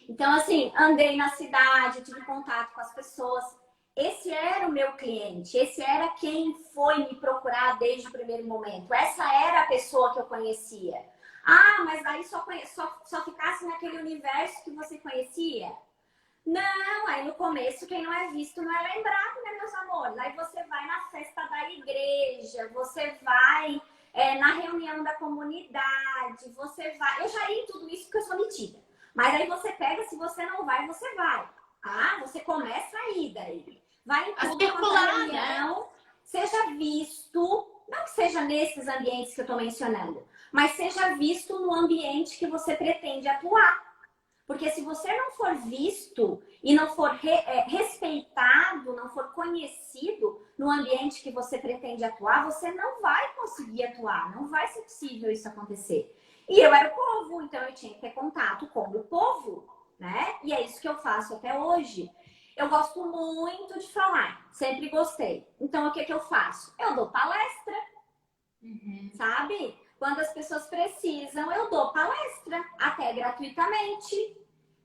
Então, assim, andei na cidade, tive contato com as pessoas. Esse era o meu cliente, esse era quem foi me procurar desde o primeiro momento. Essa era a pessoa que eu conhecia. Ah, mas daí só ficasse naquele universo que você conhecia? Não, aí no começo quem não é visto não é lembrado, né, meus amores? Aí você vai na festa da igreja, você vai na reunião da comunidade, você vai... Eu já ia em tudo isso porque eu sou metida. Mas aí você pega, se você não vai, você vai. Ah, você começa a ir daí. Vai em tudo quanto é reunião, né? Seja visto, não que seja nesses ambientes que eu tô mencionando, mas seja visto no ambiente que você pretende atuar. Porque se você não for visto e não for respeitado, não for conhecido no ambiente que você pretende atuar, você não vai conseguir atuar, não vai ser possível isso acontecer. E eu era o povo, então eu tinha que ter contato com o povo, né? E é isso que eu faço até hoje. Eu gosto muito de falar, sempre gostei. Então o que que eu faço? Eu dou palestra, sabe? Quando as pessoas precisam, eu dou palestra, até gratuitamente.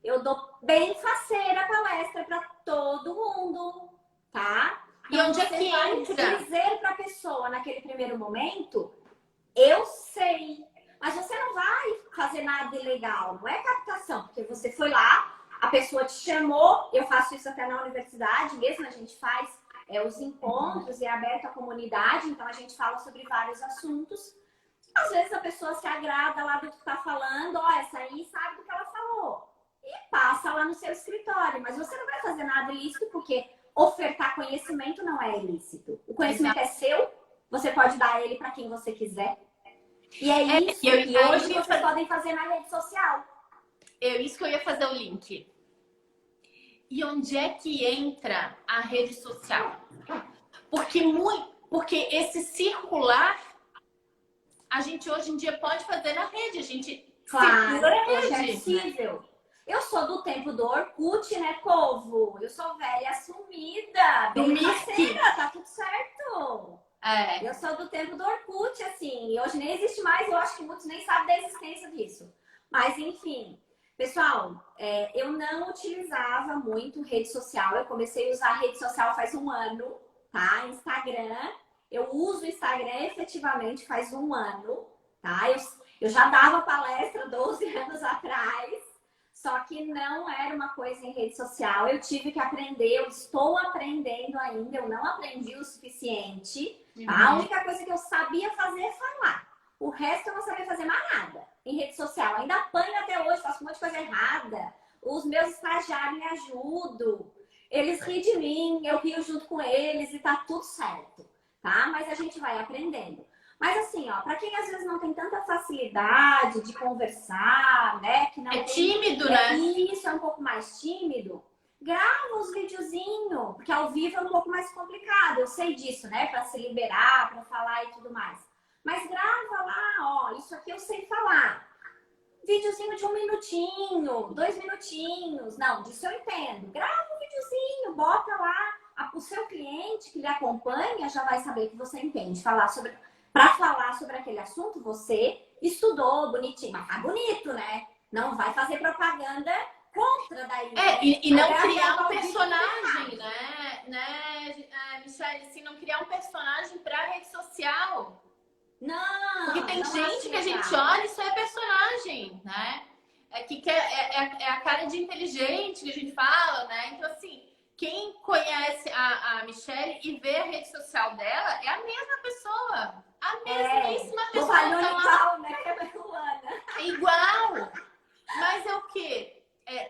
Eu dou bem faceira palestra para todo mundo, tá? E onde é que entra? Dizer para a pessoa naquele primeiro momento, eu sei, mas você não vai fazer nada ilegal, não é captação, porque você foi lá, a pessoa te chamou, eu faço isso até na universidade mesmo, a gente faz os encontros e é aberto à comunidade, então a gente fala sobre vários assuntos. Às vezes a pessoa se agrada lá do que tá falando, ó, essa aí sabe do que ela falou. E passa lá no seu escritório. Mas você não vai fazer nada ilícito, porque ofertar conhecimento não é ilícito. O conhecimento é seu, você pode dar ele para quem você quiser. E é isso que hoje vocês podem fazer na rede social. Isso que eu ia fazer o link. E onde é que entra a rede social? Porque esse circular a gente hoje em dia pode fazer na rede. A gente claro, hoje é possível. Eu sou do tempo do Orkut, né, povo? Eu sou velha assumida, bem parceira, tá tudo certo. Eu sou do tempo do Orkut, assim. E hoje nem existe mais, eu acho que muitos nem sabem da existência disso. Mas, enfim. Pessoal, eu não utilizava muito rede social. Eu comecei a usar rede social faz 1 ano, tá? Instagram. Eu uso o Instagram efetivamente faz 1 ano, tá? Eu já dava palestra 12 anos atrás, só que não era uma coisa em rede social. Eu tive que aprender, eu estou aprendendo ainda, eu não aprendi o suficiente, tá? A única coisa que eu sabia fazer é falar. O resto eu não sabia fazer mais nada em rede social. Ainda apanho até hoje, faço um monte de coisa errada. Os meus estagiários me ajudam. Eles riem de mim, eu rio junto com eles e tá tudo certo. Tá? Mas a gente vai aprendendo. Mas assim, ó, para quem às vezes não tem tanta facilidade de conversar, né? Que não tímido, né? Isso, é um pouco mais tímido. Grava os videozinhos, porque ao vivo é um pouco mais complicado. Eu sei disso, né? Para se liberar, para falar e tudo mais. Mas grava lá, ó, isso aqui eu sei falar. Videozinho de 1 minutinho, 2 minutinhos. Não, disso eu entendo. Grava um videozinho, bota lá. O seu cliente que lhe acompanha já vai saber que você entende. Para falar sobre aquele assunto, você estudou bonitinho. Mas tá bonito, né? Não vai fazer propaganda contra daí. E não criar um personagem, né, Michelle? Assim, não criar um personagem para rede social. Não. Porque tem gente que a gente olha e só é personagem, né? É a cara de inteligente que a gente fala, né? Então, assim, quem conhece a Michelle e vê a rede social dela é a mesma pessoa. A mesmíssima pessoa. Falhou igual, né? Que é Luana. Igual. Mas é o quê?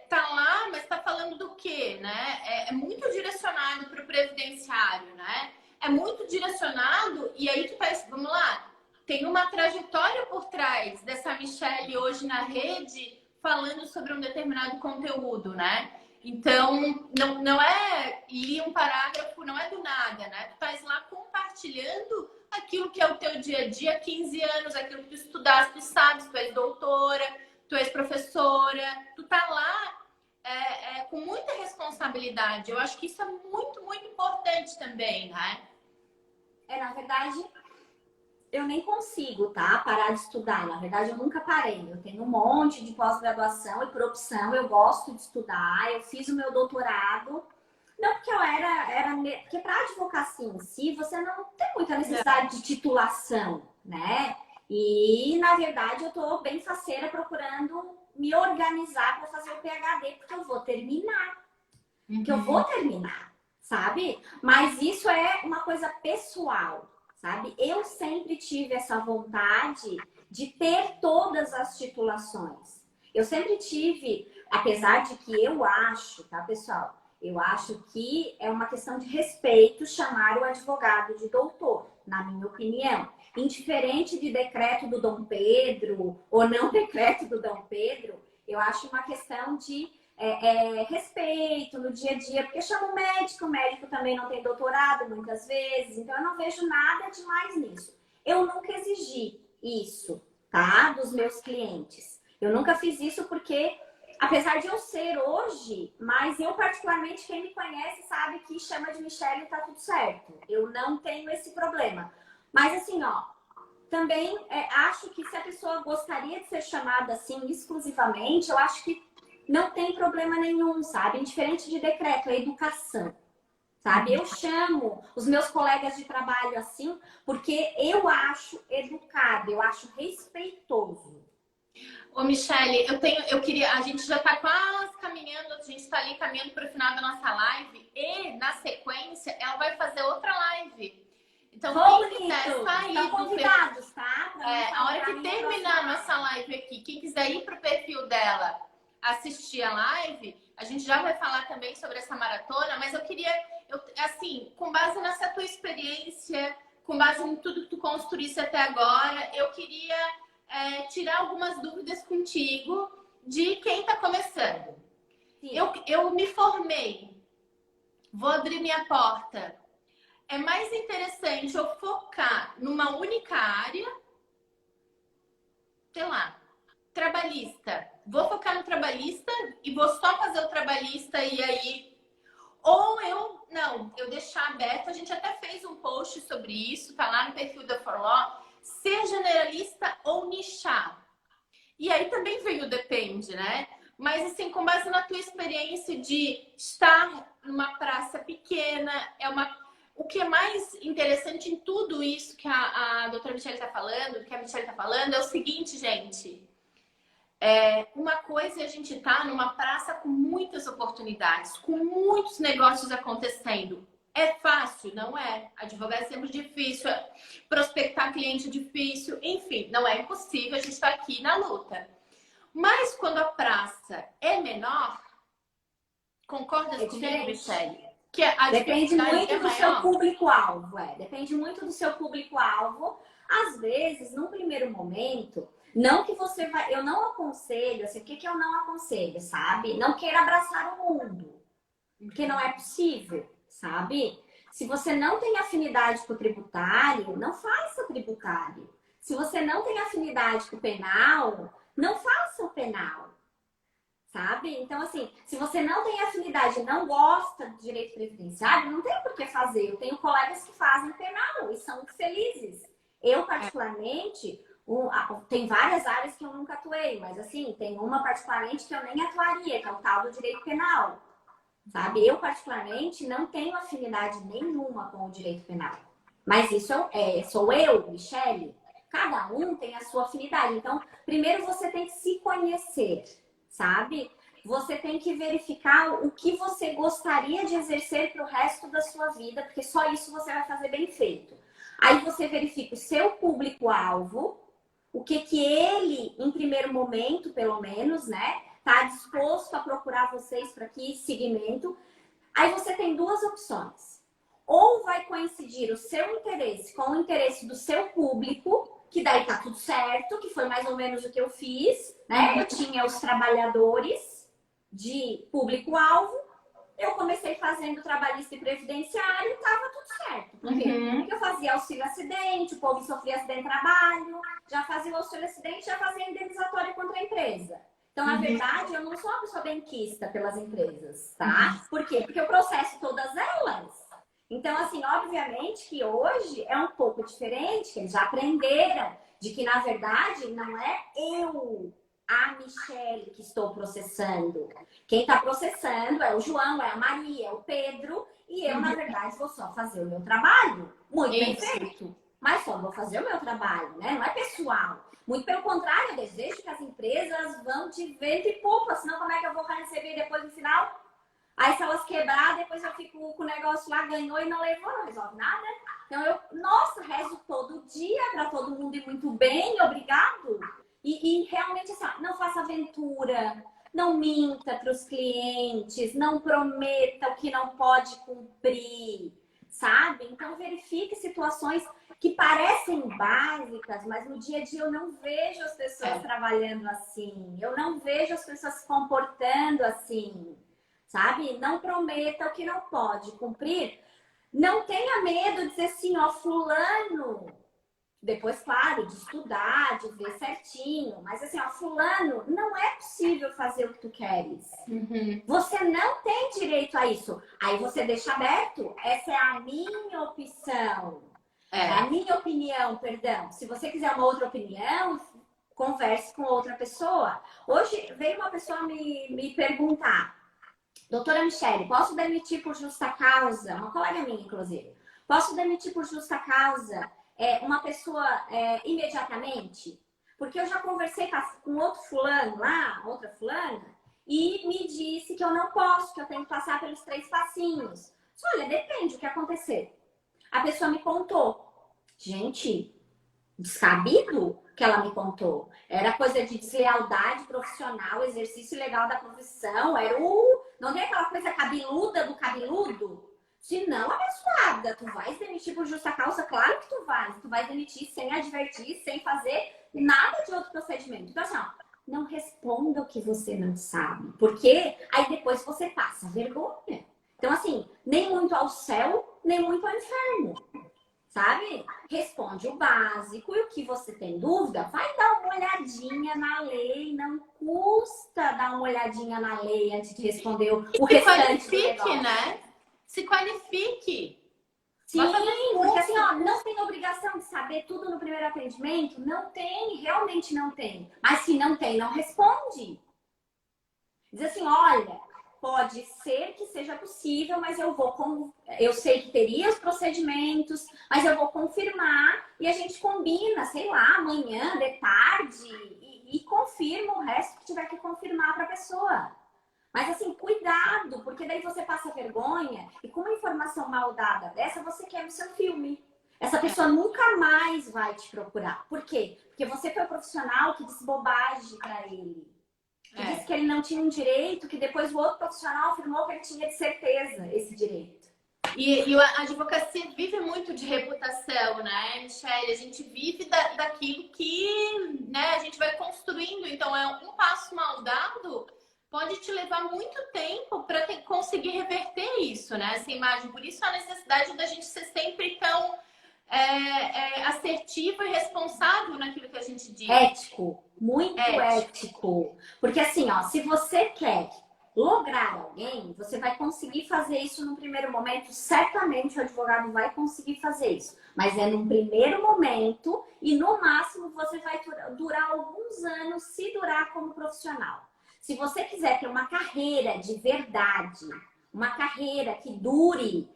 Tá lá, mas tá falando do quê, né? É muito direcionado para o previdenciário, né? É muito direcionado, e aí tu pensa, vamos lá, tem uma trajetória por trás dessa Michelle hoje na rede falando sobre um determinado conteúdo, né? Então, não é ler um parágrafo, não é do nada, né? Tu estás lá compartilhando aquilo que é o teu dia a dia, 15 anos, aquilo que tu estudaste, tu sabes, tu és doutora, tu és professora, tu tá lá com muita responsabilidade. Eu acho que isso é muito, muito importante também, né? Na verdade, eu nem consigo, tá? Parar de estudar. Na verdade, eu nunca parei. Eu tenho um monte de pós-graduação e por opção eu gosto de estudar. Eu fiz o meu doutorado. Não porque eu porque para advocacia em si, você não tem muita necessidade de titulação, né? E, na verdade, eu tô bem faceira procurando me organizar para fazer o PhD, porque eu vou terminar. Que eu vou terminar, sabe? Mas isso é uma coisa pessoal, sabe? Eu sempre tive essa vontade de ter todas as titulações. Eu sempre tive, apesar de que eu acho, tá, pessoal? Eu acho que é uma questão de respeito chamar o advogado de doutor, na minha opinião. Indiferente de decreto do Dom Pedro ou não decreto do Dom Pedro, eu acho uma questão de respeito no dia a dia, porque chama o médico também não tem doutorado muitas vezes, então eu não vejo nada demais nisso. Eu nunca exigi isso, tá? Dos meus clientes. Eu nunca fiz isso porque, apesar de eu ser hoje, mas eu particularmente, quem me conhece sabe que chama de Michelle e tá tudo certo. Eu não tenho esse problema. Mas assim, ó, também acho que se a pessoa gostaria de ser chamada assim exclusivamente, eu acho que não tem problema nenhum, sabe? Indiferente de decreto, é educação, sabe? Eu chamo os meus colegas de trabalho assim, porque eu acho educado, eu acho respeitoso. Ô, Michelle, a gente já tá quase caminhando, a gente tá ali caminhando para o final da nossa live e, na sequência, ela vai fazer outra live. Então, quem quiser sair estão convidados, tá? A hora que terminar a nossa live aqui, quem quiser ir pro perfil dela, assistir a live, a gente já vai falar também sobre essa maratona, mas eu queria, assim, com base nessa tua experiência, com base em tudo que tu construísse até agora, eu queria tirar algumas dúvidas contigo de quem está começando. Eu me formei, vou abrir minha porta. É mais interessante eu focar numa única área, sei lá, trabalhista. Vou focar no trabalhista e vou só fazer o trabalhista e aí... Ou eu deixar aberto, a gente até fez um post sobre isso, tá lá no perfil da For Law, ser generalista ou nichar. E aí também veio o depende, né? Mas assim, com base na tua experiência de estar numa praça pequena, o que é mais interessante em tudo isso que a doutora Michelle está falando, que a Michelle está falando, é o seguinte, gente. Uma coisa é a gente estar numa praça com muitas oportunidades, com muitos negócios acontecendo. É fácil? Não é. Advogar é sempre difícil, prospectar cliente é difícil, enfim, não é impossível, a gente está aqui na luta. Mas quando a praça é menor, concordas comigo, Michelle? Que depende muito do seu público-alvo. Depende muito do seu público-alvo. Às vezes, num primeiro momento, não que você vai... Eu não aconselho, assim, o que eu não aconselho, sabe? Não queira abraçar o mundo, porque não é possível, sabe? Se você não tem afinidade com o tributário, não faça tributário. Se você não tem afinidade com o penal, não faça o penal. Sabe? Então, assim, se você não tem afinidade, não gosta de direito previdenciário, não tem por que fazer. Eu tenho colegas que fazem penal e são felizes. Eu, particularmente, tem várias áreas que eu nunca atuei, mas, assim, tem uma particularmente que eu nem atuaria, que é o tal do direito penal. Sabe? Eu, particularmente, não tenho afinidade nenhuma com o direito penal. Mas isso sou eu, Michelle. Cada um tem a sua afinidade. Então, primeiro você tem que se conhecer. sabe? Você tem que verificar o que você gostaria de exercer para o resto da sua vida, porque só isso você vai fazer bem feito. Aí você verifica o seu público-alvo, o que ele, em primeiro momento, pelo menos, né, tá disposto a procurar vocês para que segmento. Aí você tem duas opções. Ou vai coincidir o seu interesse com o interesse do seu público, que daí tá tudo certo, que foi mais ou menos o que eu fiz, né? Eu tinha os trabalhadores de público-alvo, eu comecei fazendo trabalhista e previdenciário e tava tudo certo. Por quê? Porque eu fazia auxílio acidente, o povo sofria acidente de trabalho, já fazia o auxílio acidente, já fazia indenizatório contra a empresa. Então, na verdade, eu não sou uma pessoa benquista pelas empresas, tá? Por quê? Porque eu processo todas elas. Então, assim, obviamente que hoje é um pouco diferente, que eles já aprenderam de que, na verdade, não é eu, a Michele, que estou processando. Quem está processando é o João, é a Maria, é o Pedro, e eu, na verdade, vou só fazer o meu trabalho. Muito bem feito. Mas só vou fazer o meu trabalho, né? Não é pessoal. Muito pelo contrário, eu desejo que as empresas vão de vento e popa, senão como é que eu vou receber depois no final? Aí se elas quebrar, depois eu fico com o negócio lá, ganhou e não levou, não resolve nada. Então eu, nossa, rezo todo dia para todo mundo ir muito bem, obrigado. E realmente assim, não faça aventura, não minta para os clientes, não prometa o que não pode cumprir, sabe? Então verifique situações que parecem básicas, mas no dia a dia eu não vejo as pessoas trabalhando assim, eu não vejo as pessoas se comportando assim, sabe? Não prometa o que não pode cumprir. Não tenha medo de dizer assim, ó, fulano, depois, claro, de estudar, de ver certinho, mas assim, ó, fulano, não é possível fazer o que tu queres. Você não tem direito a isso. Aí você deixa aberto, essa é a minha opção. É a minha opinião, perdão. Se você quiser uma outra opinião, converse com outra pessoa. Hoje veio uma pessoa me perguntar, doutora Michele, posso demitir por justa causa? Uma colega minha, inclusive. Posso demitir por justa causa uma pessoa imediatamente? Porque eu já conversei com outro fulano lá, outra fulana, e me disse que eu não posso, que eu tenho que passar pelos 3 passinhos. Olha, depende do que acontecer. A pessoa me contou. Gente, descabido que ela me contou. Era coisa de deslealdade profissional, exercício ilegal da profissão. Era não tem aquela coisa cabeluda do cabeludo? Se não, abençoada, tu vais demitir por justa causa? Claro que tu vais. Tu vais demitir sem advertir, sem fazer nada de outro procedimento. Então, assim, ó, não responda o que você não sabe. Porque aí depois você passa vergonha. Então, assim, nem muito ao céu, nem muito ao inferno. Sabe? Responde o básico e o que você tem dúvida, vai dar uma olhadinha na lei. Não custa dar uma olhadinha na lei antes de responder o restante do negócio. Né? Se qualifique. Sim, porque assim, ó, não tem obrigação de saber tudo no primeiro atendimento. Não tem, realmente não tem. Mas se não tem, não responde. Diz assim, olha, pode ser que seja possível, mas eu sei que teria os procedimentos, mas eu vou confirmar e a gente combina, sei lá, amanhã, de tarde, e confirma o resto que tiver que confirmar para a pessoa. Mas assim, cuidado, porque daí você passa vergonha e com uma informação mal dada dessa, você quer o seu filme. Essa pessoa nunca mais vai te procurar. Por quê? Porque você foi o profissional que disse bobagem para ele. Que disse que ele não tinha um direito, que depois o outro profissional afirmou que ele tinha de certeza esse direito. E a advocacia vive muito de reputação, né, Michele? A gente vive daquilo que, né, a gente vai construindo. Então, um passo mal dado pode te levar muito tempo para conseguir reverter isso, né? Essa imagem. Por isso, a necessidade da gente ser sempre tão assertivo e responsável naquilo que a gente diz. Ético, muito ético. Porque assim, ó, se você quer lograr alguém, você vai conseguir fazer isso no primeiro momento. Certamente o advogado vai conseguir fazer isso. Mas é num primeiro momento e no máximo você vai durar alguns anos se durar como profissional. Se você quiser ter uma carreira de verdade, uma carreira que dure,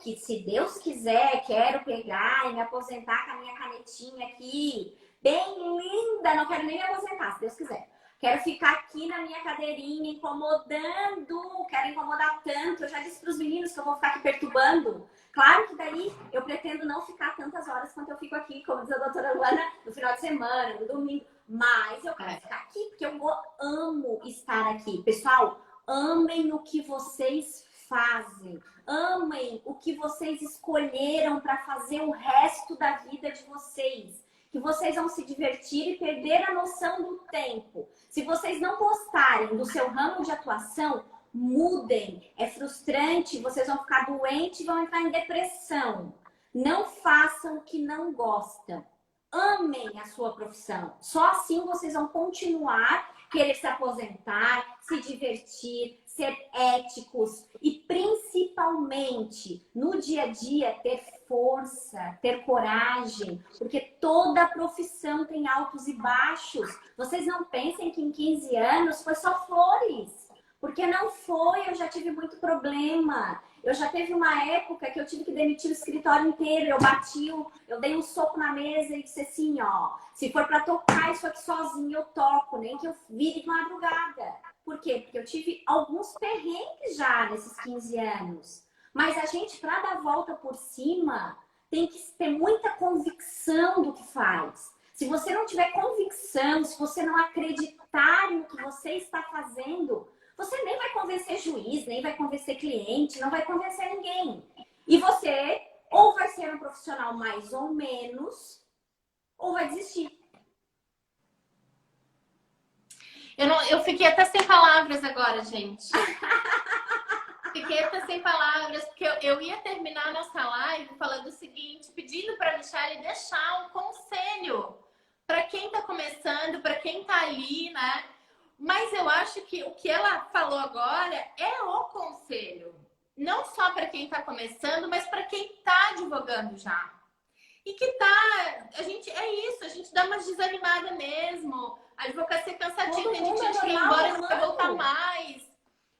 que, se Deus quiser, quero pegar e me aposentar com a minha canetinha aqui, bem linda, não quero nem me aposentar, se Deus quiser. quero ficar aqui na minha cadeirinha incomodando, quero incomodar tanto. Eu já disse para os meninos que eu vou ficar aqui perturbando. Claro que daí eu pretendo não ficar tantas horas quanto eu fico aqui, como diz a doutora Luana, no final de semana, no domingo. Mas eu quero ficar aqui, porque eu amo estar aqui. Pessoal, amem o que vocês fazem. Amem o que vocês escolheram para fazer o resto da vida de vocês. Que vocês vão se divertir e perder a noção do tempo. Se vocês não gostarem do seu ramo de atuação, mudem. É frustrante, vocês vão ficar doentes e vão entrar em depressão. Não façam o que não gostam. Amem a sua profissão. Só assim vocês vão continuar querer se aposentar, se divertir, ser éticos e principalmente no dia a dia ter força, ter coragem, porque toda profissão tem altos e baixos. Vocês não pensem que em 15 anos foi só flores. Porque não foi, eu já tive muito problema. Eu já teve uma época que eu tive que demitir o escritório inteiro. Eu dei um soco na mesa e disse assim, ó, se for para tocar isso aqui sozinho, eu toco, nem que eu vire de madrugada. Por quê? Porque eu tive alguns perrengues já nesses 15 anos. Mas a gente, para dar a volta por cima, tem que ter muita convicção do que faz. Se você não tiver convicção, se você não acreditar no que você está fazendo, você nem vai convencer juiz, nem vai convencer cliente, não vai convencer ninguém. E você ou vai ser um profissional mais ou menos, ou vai desistir. Eu fiquei até sem palavras agora, gente. Fiquei até sem palavras, porque eu ia terminar a nossa live falando o seguinte, pedindo para a Michelle deixar um conselho para quem está começando, para quem está ali, né? Mas eu acho que o que ela falou agora é o conselho. Não só para quem está começando, mas para quem está advogando já. E que a gente dá uma desanimada mesmo. A advocacia é cansativa, tem gente que quer ir embora e quer voltar mais.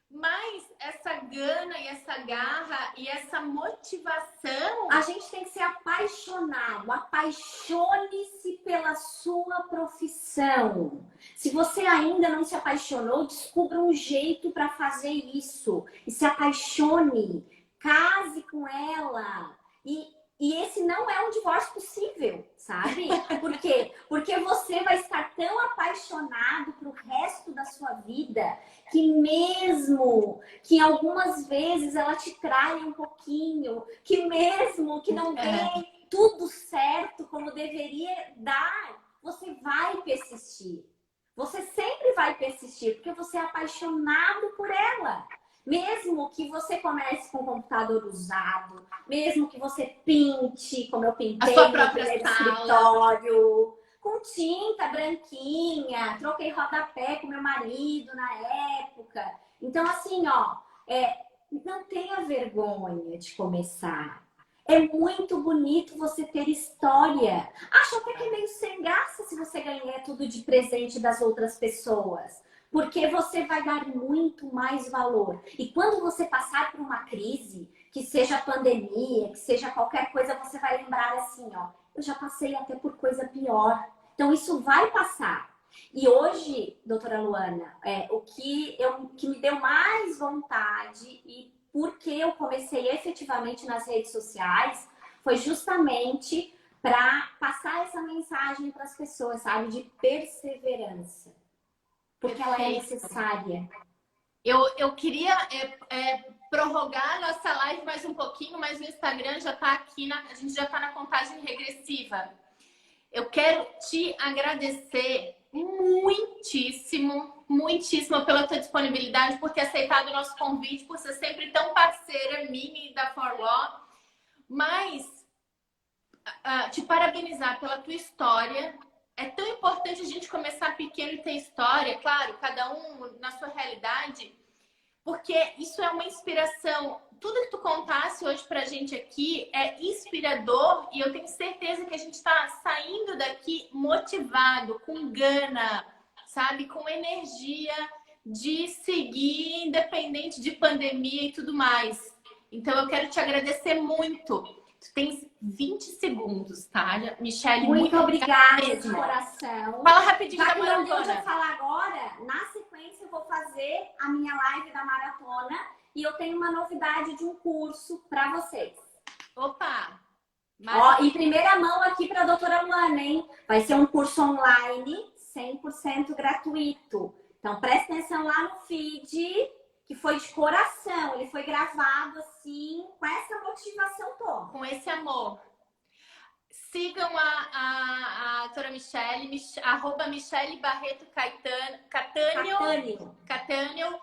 Mas essa gana e essa garra e essa motivação... A gente tem que ser apaixonado. Apaixone-se pela sua profissão. Se você ainda não se apaixonou, descubra um jeito para fazer isso. E se apaixone. Case com ela. E esse não é um divórcio possível, sabe? Por quê? Porque você vai estar tão apaixonado pro resto da sua vida que mesmo que algumas vezes ela te traia um pouquinho, que mesmo que não dê tudo certo como deveria dar, você vai persistir. Você sempre vai persistir, porque você é apaixonado por ela. Mesmo que você comece com o computador usado, mesmo que você pinte, como eu pintei no escritório, com tinta branquinha, troquei rodapé com meu marido na época. Então, assim, ó, não tenha vergonha de começar. É muito bonito você ter história. Acho até que é meio sem graça se você ganhar tudo de presente das outras pessoas. Porque você vai dar muito mais valor. E quando você passar por uma crise, que seja pandemia, que seja qualquer coisa, você vai lembrar assim, ó, eu já passei até por coisa pior. Então isso vai passar. E hoje, doutora Luana, o que me deu mais vontade e porque eu comecei efetivamente nas redes sociais foi justamente para passar essa mensagem para as pessoas, sabe, de perseverança. Porque ela é necessária. Eu queria prorrogar a nossa live mais um pouquinho, mas o Instagram já está aqui, a gente já está na contagem regressiva. Eu quero te agradecer muitíssimo, muitíssimo pela tua disponibilidade, por ter aceitado o nosso convite, por ser sempre tão parceira minha e da For Law. Mas te parabenizar pela tua história. É tão importante a gente começar pequeno e ter história, claro, cada um na sua realidade, porque isso é uma inspiração. Tudo que tu contasse hoje pra gente aqui é inspirador e eu tenho certeza que a gente tá saindo daqui motivado, com gana, sabe? Com energia de seguir independente de pandemia e tudo mais. Então eu quero te agradecer muito. Tu tens 20 segundos, tá? Michelle, Muito obrigada de mesmo. coração. Fala rapidinho Já da que não deu de maratona. eu falar agora, na sequência eu vou fazer a minha live da maratona e eu tenho uma novidade de um curso para vocês. Opa! Ó, em primeira mão aqui para a doutora Luana, hein? Vai ser um curso online 100% gratuito. Então, presta atenção lá no feed, que foi de coração. Ele foi gravado assim, com essa motivação toda. Com esse amor. Sigam a doutora Michelle, arroba Michelle Barreto Catânio.